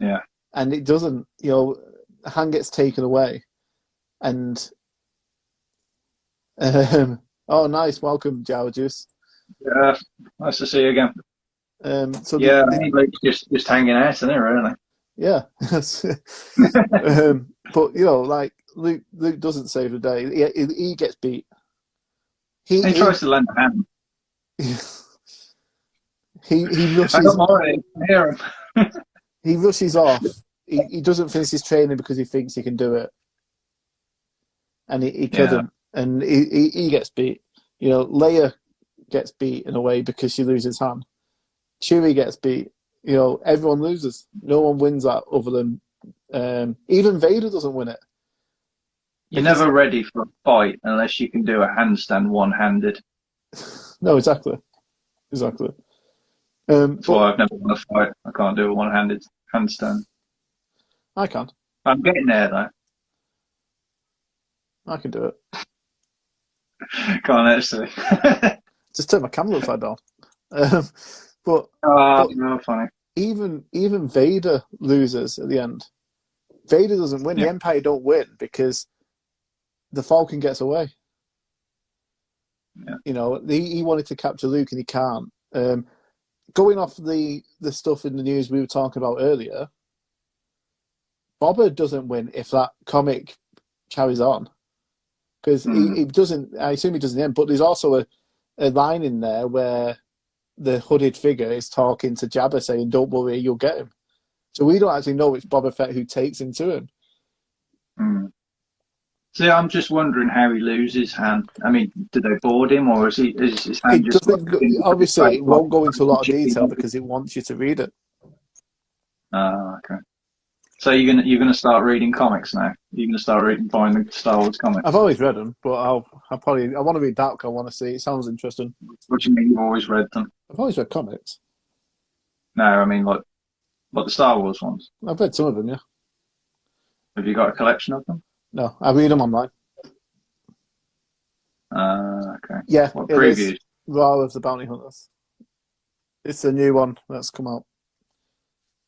Yeah. And it doesn't. Han gets taken away. And oh, nice. Welcome, Jawa Juice. Yeah, nice to see you again. Luke's just hanging out, isn't it, really? Yeah. But, Luke doesn't save the day. He gets beat. He tries to lend a hand. He rushes. I got more in here. He rushes off. He doesn't finish his training because he thinks he can do it, and he couldn't. Yeah. And he gets beat. Leia gets beat in a way because she loses Han. Chewie gets beat. Everyone loses. No one wins that other than even Vader doesn't win it. You're never ready for a fight unless you can do a handstand one-handed. No, exactly. That's But why I've never won a fight. I can't do a one-handed handstand. I can. I'm getting there though. I can do it. Can't actually. Just turn my camera upside down. Um, but Oh, but no, funny. even Vader loses at the end. Vader doesn't win. Yeah. The Empire don't win because the Falcon gets away. Yeah. You know, he wanted to capture Luke and he can't. Going off the stuff in the news we were talking about earlier, Boba doesn't win if that comic carries on. Because he doesn't, I assume he doesn't end, but there's also a line in there where the hooded figure is talking to Jabba saying, "Don't worry, you'll get him." So we don't actually know it's Boba Fett who takes him to him. See, I'm just wondering how he loses Han. I mean, do they board him, or is his hand It just like? obviously, it won't go into a lot of detail because it wants you to read it. Okay. So you're gonna start reading comics now. You're gonna start buying the Star Wars comics. I've always read them, but I want to read that because I want to see. It sounds interesting. What do you mean you've always read them? I've always read comics. No, I mean like the Star Wars ones. I've read some of them, yeah. Have you got a collection of them? No, I read them online. Okay. Yeah, What it previews? is Raw of the Bounty Hunters. It's a new one that's come out.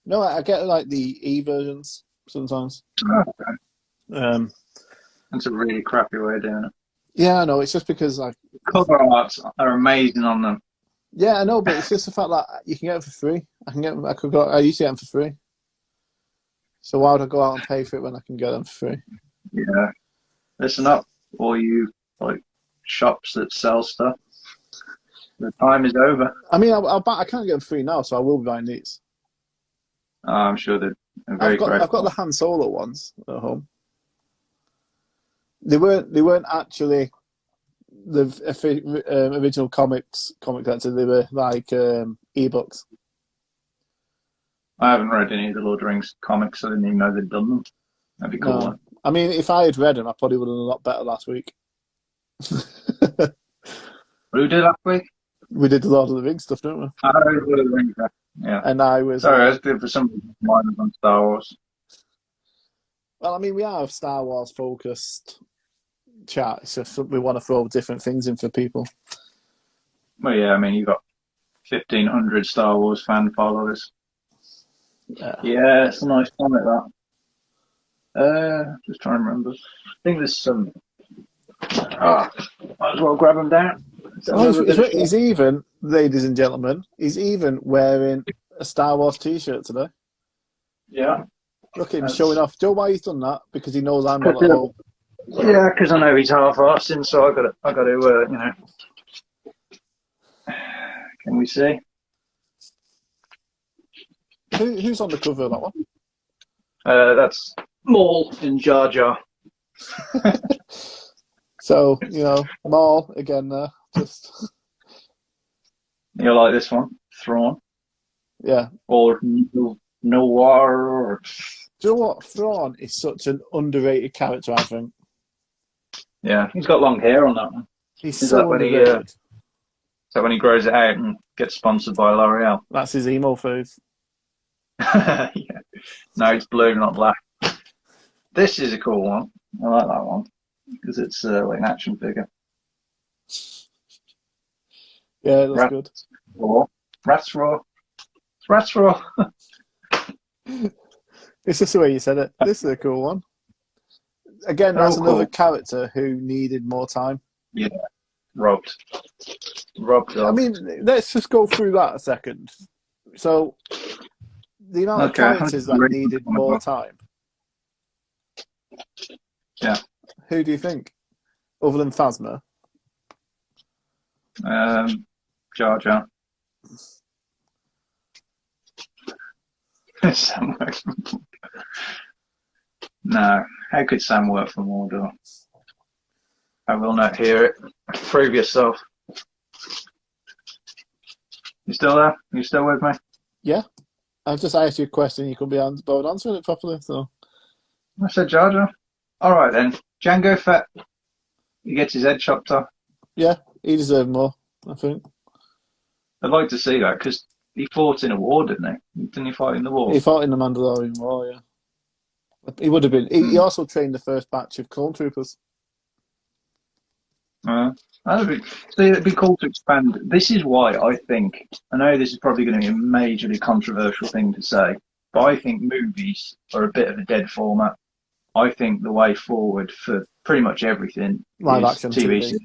No, I get like the E versions sometimes. Okay. That's a really crappy way of doing it. Yeah, I know. It's just because Cover arts are amazing on them. yeah, I know, but it's just the fact that you can get it for free. I used to get them for free. So why would I go out and pay for it when I can get them for free? Yeah. Listen up, all you like shops that sell stuff. The time is over. I mean, I can't get them free now, so I will be buying these. I'm sure they're very I've grateful. got the Han Solo ones at home. They weren't actually the original comic collector. They were like ebooks. I haven't read any of the Lord of the Rings comics. I didn't even know they'd done them. That'd be cool. No. I mean, if I had read them, I probably would have done a lot better last week. Who did last week? We did the Lord of the Rings stuff, don't we? Oh, Lord of the Rings. Yeah. And I was Sorry, I was doing for some minors on Star Wars. well, I mean, we are a Star Wars focused chat. It's just we want to throw different things in for people. Well, yeah, I mean, you've got 1,500 Star Wars fan followers. Yeah, it's a nice comic, that. Just trying to remember. I think there's some. Might as well grab them down. He's even, ladies and gentlemen, he's even wearing a Star Wars T-shirt today. Yeah. Look at him showing off. Joe, why he's done that? Because he knows I'm not at home. Yeah, because I know he's half-assing, so I got to, you know. Can we see? Who's on the cover of that one? That's Maul in Jar Jar. So, you know, Maul again there. Just You like this one? Thrawn? Yeah. Or Noir? Or... Do you know what? Thrawn is such an underrated character, I think. Yeah, he's got long hair on that one. He's Is so that when underrated. So when he grows it out and gets sponsored by L'Oreal? That's his emo phase. Yeah. No, it's blue, not black. This is a cool one. I like that one because it's like an action figure. Yeah, that's good. Rats raw. Rats raw. It's just the way you said it. This is a cool one. Again, that's another character who needed more time. Yeah, robbed. I mean, let's just go through that a second. So, the amount of characters that needed more time. Yeah. Who do you think? Other than Phasma? Jar Jar. Sam works for Mordor. No, how could Sam work for Mordor? I will not hear it. Prove yourself. You still there? You still with me? Yeah. I've just asked you a question. You could be bothered answering it properly. So I said Jar Jar. All right then. Jango Fett. He gets his head chopped off. Yeah, he deserved more, I think. I'd like to see that because he fought in a war, didn't he? Didn't he fight in the war? He fought in the Mandalorian War, yeah. He would have been. He also trained the first batch of clone troopers. It'd be cool to expand. This is why I think, I know this is probably going to be a majorly controversial thing to say, but I think movies are a bit of a dead format. I think the way forward for pretty much everything Live is action TV TV. series.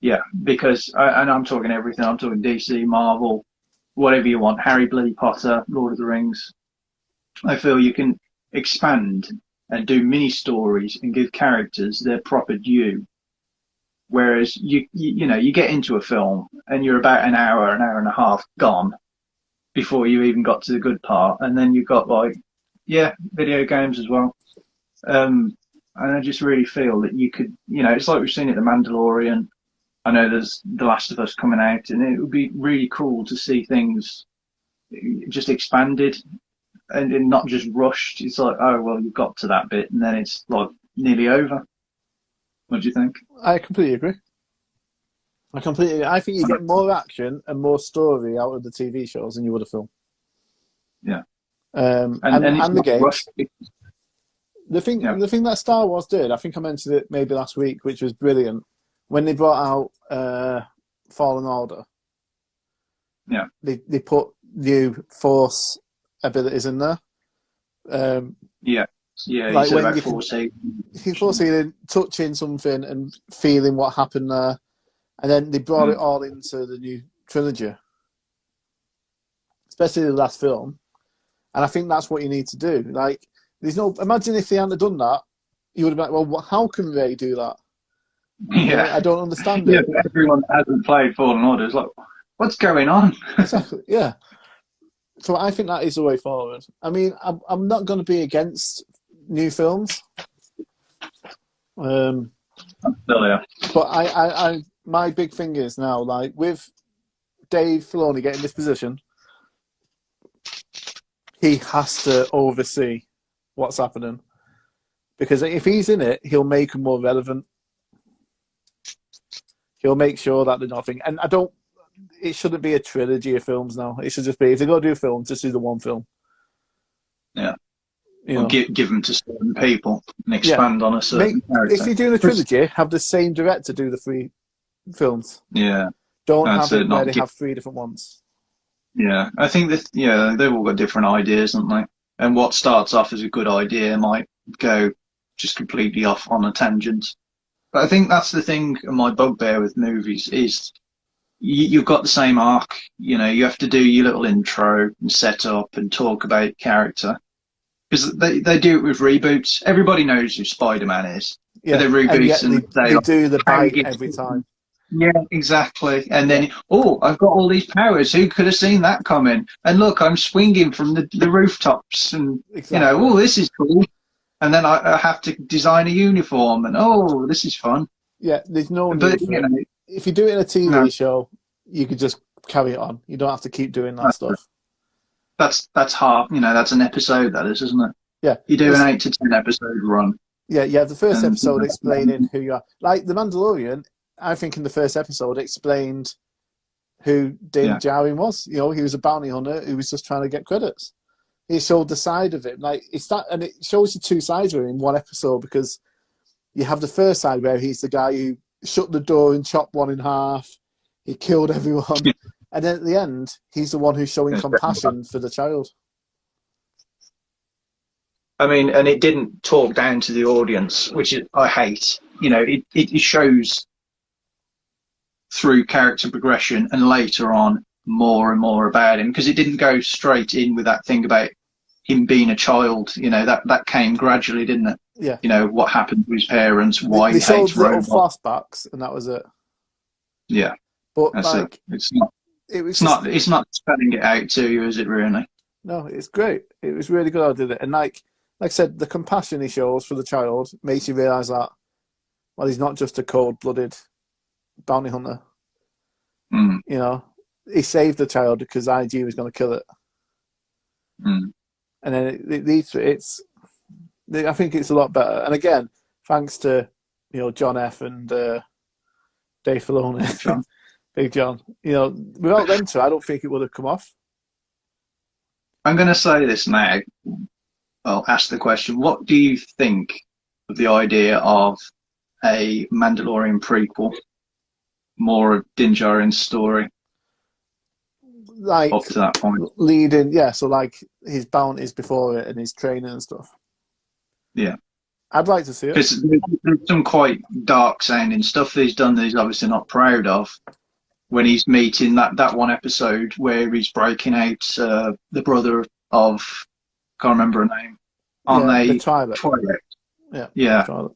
Yeah, because, and I'm talking everything, I'm talking DC, Marvel, whatever you want, Harry Potter, Lord of the Rings. I feel you can expand and do mini stories and give characters their proper due. Whereas you get into a film and you're about an hour and a half gone before you even got to the good part, and then you've got video games as well. And I just really feel that you could, it's like we've seen at The Mandalorian. I know there's The Last of Us coming out, and it would be really cool to see things just expanded and not just rushed. It's like, oh well, you've got to that bit, and then it's like nearly over. What do you think? I completely agree. I think you get more action and more story out of the TV shows than you would a film. Yeah. And it's the games. rushed. The thing that Star Wars did, I think I mentioned it maybe last week, which was brilliant, when they brought out Fallen Order. Yeah. They put new Force abilities in there. Yeah, like you when said you about Force healing, touching something and feeling what happened there. And then they brought it all into the new trilogy, especially the last film. And I think that's what you need to do. Like, imagine if they hadn't done that, you would have been like, well, how can Rey do that? Yeah. I don't understand Yeah, it. but everyone that hasn't played Fallen Order is like, what's going on? Exactly, yeah. So I think that is the way forward. I mean, I'm not going to be against new films. Still, yeah. But my big thing is now, like, with Dave Filoni getting this position, he has to oversee what's happening. Because if he's in it, he'll make them more relevant. He'll make sure that they're nothing. And it shouldn't be a trilogy of films now. It should just be, if they're going to do a film, just do the one film. Yeah. Or give them to certain people and expand on a certain character. If you're doing a trilogy, have the same director do the 3 films. Yeah. Don't have it where they have 3 different ones. Yeah. I think that, they've all got different ideas, haven't they? And what starts off as a good idea might go just completely off on a tangent. But I think that's the thing, my bugbear with movies is you've got the same arc. You have to do your little intro and set up and talk about character. Because they do it with reboots. Everybody knows who Spider-Man is. Yeah, but they reboots and they do the bite every time. Yeah, exactly. And then, I've got all these powers. Who could have seen that coming? And look, I'm swinging from the rooftops, and exactly. this is cool. And then I have to design a uniform, and this is fun. Yeah, there's no need for it. If you do it in a TV show, you could just carry it on. You don't have to keep doing that stuff. That's half. That's an episode. That is, isn't it? Yeah. You do an 8 to 10 episode run. Yeah, you have the first episode explaining who you are. Like The Mandalorian, I think in the first episode explained who Din Djarin was. He was a bounty hunter who was just trying to get credits. It showed the side of him. Like and it shows you 2 sides of him in one episode, because you have the first side where he's the guy who shut the door and chopped one in half. He killed everyone. And then at the end, he's the one who's showing compassion for the child. I mean, and it didn't talk down to the audience, which I hate. It shows through character progression and later on more and more about him, because it didn't go straight in with that thing about him being a child. That came gradually, didn't it? Yeah. What happened to his parents, why they he hates showed little robots. flashbacks, and that was it. Yeah. But that's like, it's not spelling it out to you, is it really? No, it's great. It was really good how I did it. And like I said, the compassion he shows for the child makes you realise that, well, he's not just a cold-blooded bounty hunter. He saved the child because IG was going to kill it. And then I think it's a lot better. And again, thanks to John F. and Dave Filoni, Big John. You know, without them two, I don't think it would have come off. I'm going to say this now. I'll ask the question. What do you think of the idea of a Mandalorian prequel? More of Din Djarin's story Like up to that point. leading, yeah. So like his bounties before it and his training and stuff. Yeah. I'd like to see it. Because there's some quite dark sounding stuff that he's done that he's obviously not proud of. When he's meeting that one episode where he's breaking out the brother of, can't remember her name, aren't they? The Twilight. Yeah. Twilight.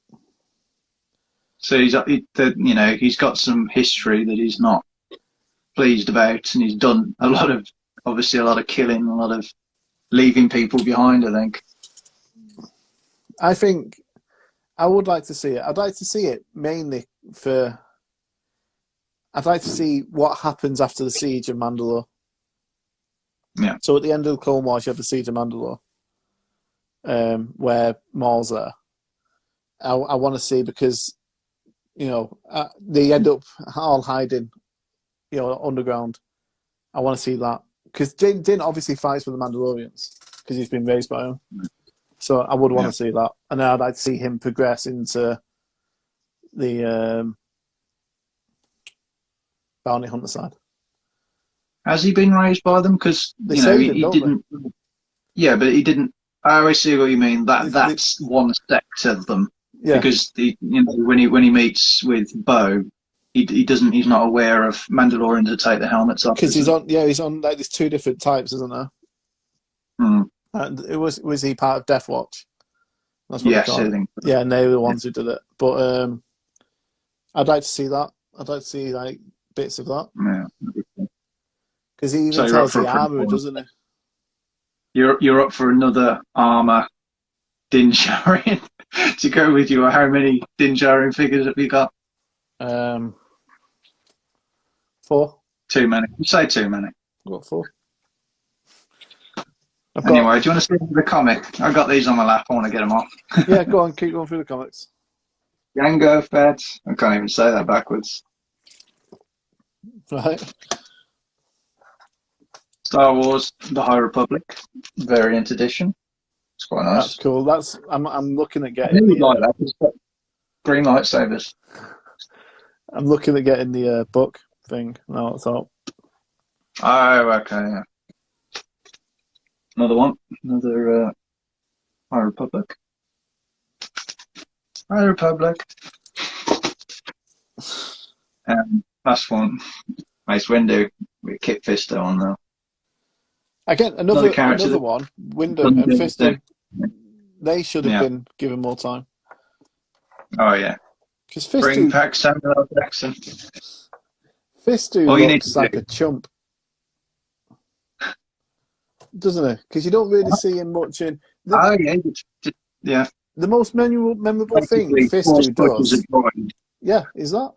So he's got some history that he's not pleased about, and he's done obviously a lot of killing, a lot of leaving people behind, I think. I think I would like to see it. I'd like to see it mainly for. I'd like to see what happens after the siege of Mandalore. Yeah. So at the end of the Clone Wars, you have the siege of Mandalore, where Maul's there. I want to see because, they end up all hiding, underground. I want to see that because Din obviously fights with the Mandalorians because he's been raised by them. So I would want to see that, and then I'd like to see him progress into the bounty hunter side. Has he been raised by them? Because he didn't. Yeah, but he didn't. I always see what you mean. That's one sect of them. Yeah. Because when he meets with Bo, he doesn't. He's not aware of Mandalorians that take the helmets off. Because he's on like there's two different types, isn't there? Hmm. And was he part of Death Watch? That's what yes, I think. Yeah, and they were the ones who did it. But I'd like to see that. I'd like to see like bits of that. Yeah. Because he even tells the armor, doesn't he? You're up for another armor Din Djarin to go with you. Or how many Din Djarin figures have you got? 4. Too many. You say too many. I've got 4. Anyway, do you want to see the comic? I've got these on my lap. I want to get them off. Yeah, go on. Keep going through the comics. Jango Fett. I can't even say that backwards. Right. Star Wars: The High Republic variant edition. It's quite nice. That's cool. I'm looking at getting. Like that. It's got green lightsabers. I'm looking at getting the book thing now. It's out. Oh, okay. Yeah. Another one. Another High Republic. High Republic. Last one. Mace Windu with Kit Fisto on there. Again, another one. Windu and Fisto. They should have been given more time. Oh yeah. Because Fisto. Bring back Samuel L. Jackson. Fisto looks like a chump, doesn't he? Because you don't really see him much in. Yeah. The most memorable thing Fisto does. Yeah, is that?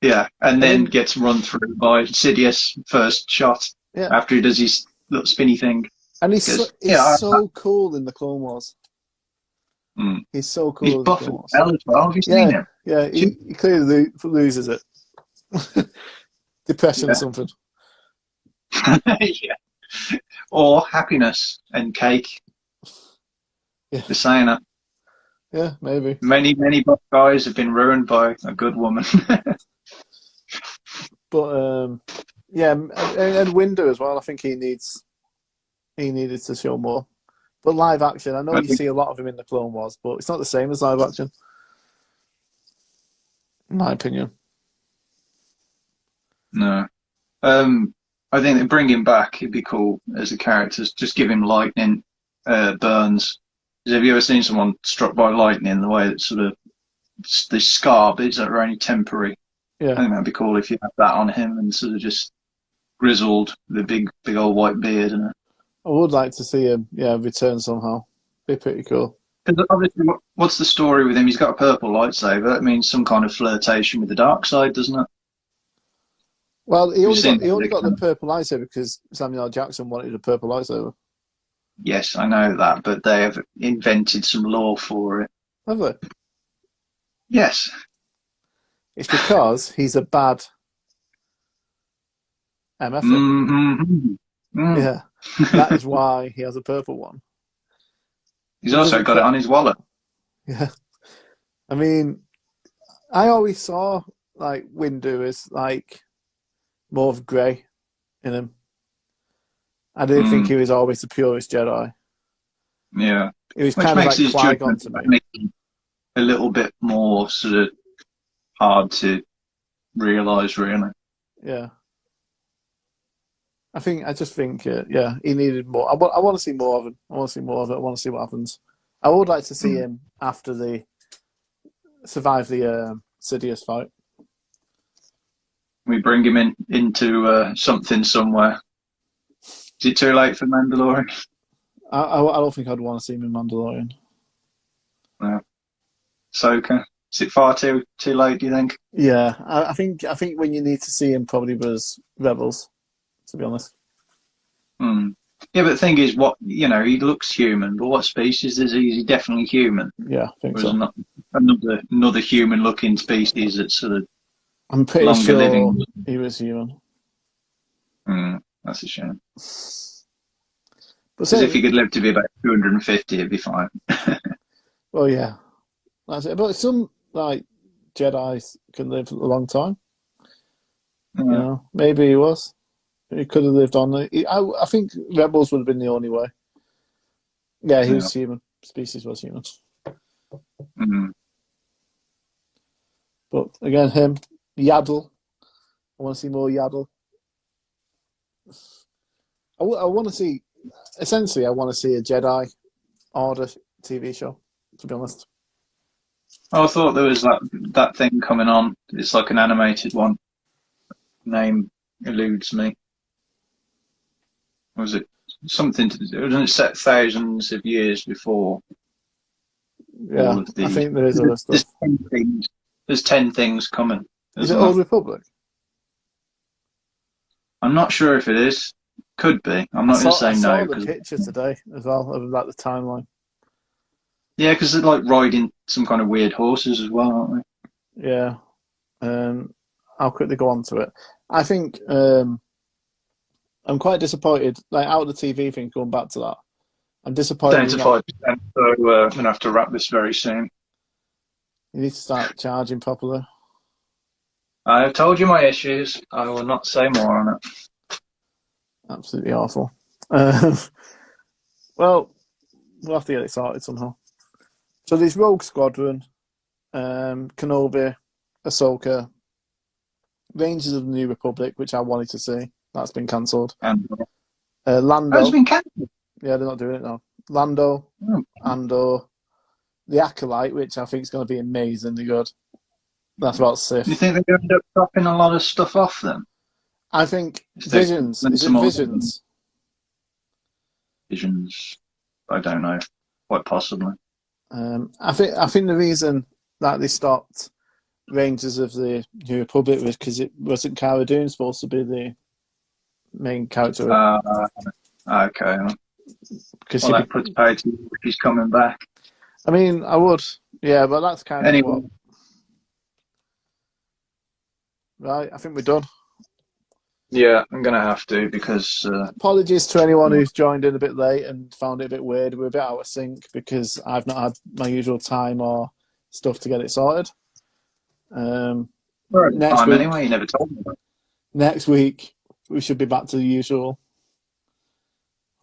Yeah, and then gets run through by Sidious first shot after he does his little spinny thing. And he's so cool in the Clone Wars. Mm. He's so cool. He's buff as well. Have you seen him? Yeah, he clearly loses it. Depression or something. Yeah. Or happiness and cake. Yeah. Just saying that. Yeah, maybe. Many buff guys have been ruined by a good woman. But and Windu as well. I think he needed to show more. But live action, I know you see a lot of him in the Clone Wars, but it's not the same as live action, in my opinion. No, I think that bring him back, he'd be cool as a character. Just give him lightning burns. Have you ever seen someone struck by lightning? The way that sort of the scars that are only temporary. Yeah, I think that'd be cool if you had that on him and sort of just grizzled, the big old white beard and. I would like to see him, return somehow. Be pretty cool. Because obviously, what's the story with him? He's got a purple lightsaber. That means some kind of flirtation with the dark side, doesn't it? Well, he only got the purple lightsaber because Samuel L. Jackson wanted a purple lightsaber. Yes, I know that, but they have invented some lore for it. Have they? Yes. It's because he's a bad MF it. Mm-hmm. Yeah, that is why he has a purple one. He's also got it on his wallet. Yeah, I mean, I always saw like Windu as like more of grey in him. I didn't think he was always the purest Jedi. Yeah, He was which kind of makes like his Qui-Gon judgment to me. a little bit more sort of hard to realise, really. Yeah. I just think, yeah, he needed more. I want to see more of him. I want to see more of it. I want to see what happens. I would like to see him after they survive the Sidious fight. We bring him into something somewhere. Is it too late for Mandalorian? I don't think I'd want to see him in Mandalorian. No. Ahsoka? Is it far too late, do you think? Yeah, I think when you need to see him probably was Rebels, to be honest. Yeah, but the thing is, he looks human, but what species is he? Is he definitely human? Yeah, I think or so. Not another human-looking species that's sort of I'm pretty longer sure living? he was human. That's a shame. But Because if he could live to be about 250, it'd be fine. Well, yeah, that's it. But some like Jedi's can live a long time. You know, maybe he was. He could have lived on. I think Rebels would have been the only way. Yeah, he was human. Species was human. But again, him, Yaddle. I want to see more Yaddle. I want to see. Essentially, I want to see a Jedi Order TV show. To be honest. I thought there was that thing coming on. It's like an animated one. Name eludes me. Was it something to do? It wasn't set thousands of years before. Yeah, all of these. I think there is other stuff. There's 10 things coming. Is it Old Republic? I'm not sure if it is. Could be. I'm not going to say no. I saw the picture today as well of like the timeline. Yeah, because they're like riding some kind of weird horses as well, aren't they? Yeah. I'll quickly go on to it. I think I'm quite disappointed. Like out of the TV thing, going back to that, I'm disappointed. Down to 5%. So we're going to have to wrap this very soon. You need to start charging properly. I have told you my issues. I will not say more on it. Absolutely awful. Well, we'll have to get it sorted somehow. So there's Rogue Squadron, Kenobi, Ahsoka, Rangers of the New Republic, which I wanted to see. That's been cancelled. Lando. That's been cancelled? Yeah, they're not doing it now. Lando, Andor, The Acolyte, which I think is going to be amazingly good. That's about Sith. You think they're going to end up dropping a lot of stuff off them? I think Visions. Is it Visions? Visions. I don't know. Quite possibly. I think the reason that they stopped Rangers of the New Republic was because it wasn't Cara Dune supposed to be the main character. Okay. Because that puts power to if he's coming back. I mean, I would. Yeah, but that's kind of what... Right, I think we're done. Yeah, I'm going to have to because... Apologies to anyone who's joined in a bit late and found it a bit weird. We're a bit out of sync because I've not had my usual time or stuff to get it sorted. Next week, anyway, you never told me. Next week, we should be back to the usual.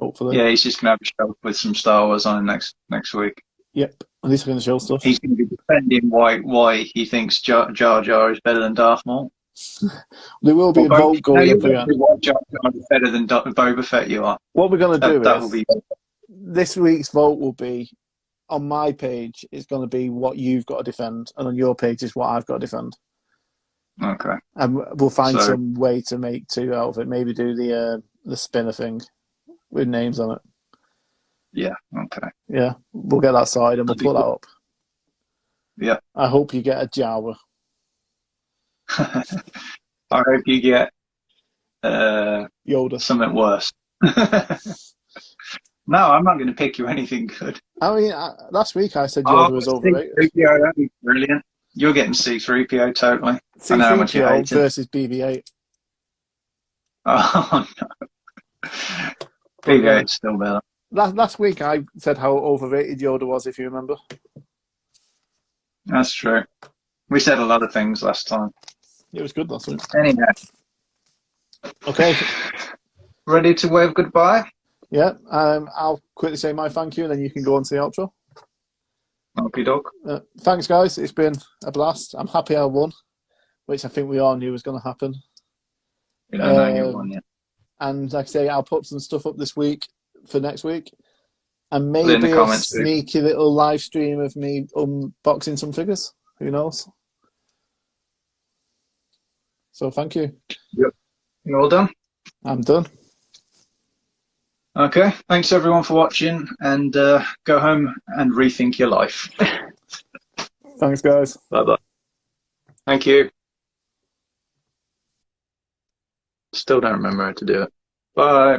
Hopefully. Yeah, he's just going to have a show with some Star Wars on next week. Yep, at least we're going to show stuff. He's going to be defending why he thinks Jar Jar is better than Darth Maul. There will be a vote going up again. What Jar Jar is better than Boba Fett you are. What we're going to do will be... this week's vote will be, on my page, it's going to be what you've got to defend, and on your page is what I've got to defend. Okay. And we'll find some way to make two out of it. Maybe do the spinner thing with names on it. Yeah, okay. Yeah, we'll get that sorted and we'll put that up. Yeah. I hope you get a Jawa. I hope you get Yoda. Something worse. No, I'm not going to pick you anything good. I mean, last week I said Yoda was overrated. C-3PO, that'd be brilliant. You're getting C-3PO totally. C-3PO versus BB-8. Oh no, But BB-8's still better. last week I said how overrated Yoda was, if you remember. That's true. We said a lot of things last time. It was good last week. Anyhow, Okay. ready to wave goodbye? Yeah. I'll quickly say my thank you, and then you can go on to the outro. Okey doke. Thanks, guys. It's been a blast. I'm happy I won, which I think we all knew was going to happen. We don't know you won yet. And like I say, I'll put some stuff up this week for next week. And Put it in the maybe a comments, too. sneaky little live stream of me unboxing some figures. Who knows? So thank you. Yep. You all done? I'm done. Okay. Thanks everyone for watching, and go home and rethink your life. Thanks, guys. Bye-bye. Thank you. Still don't remember how to do it. Bye.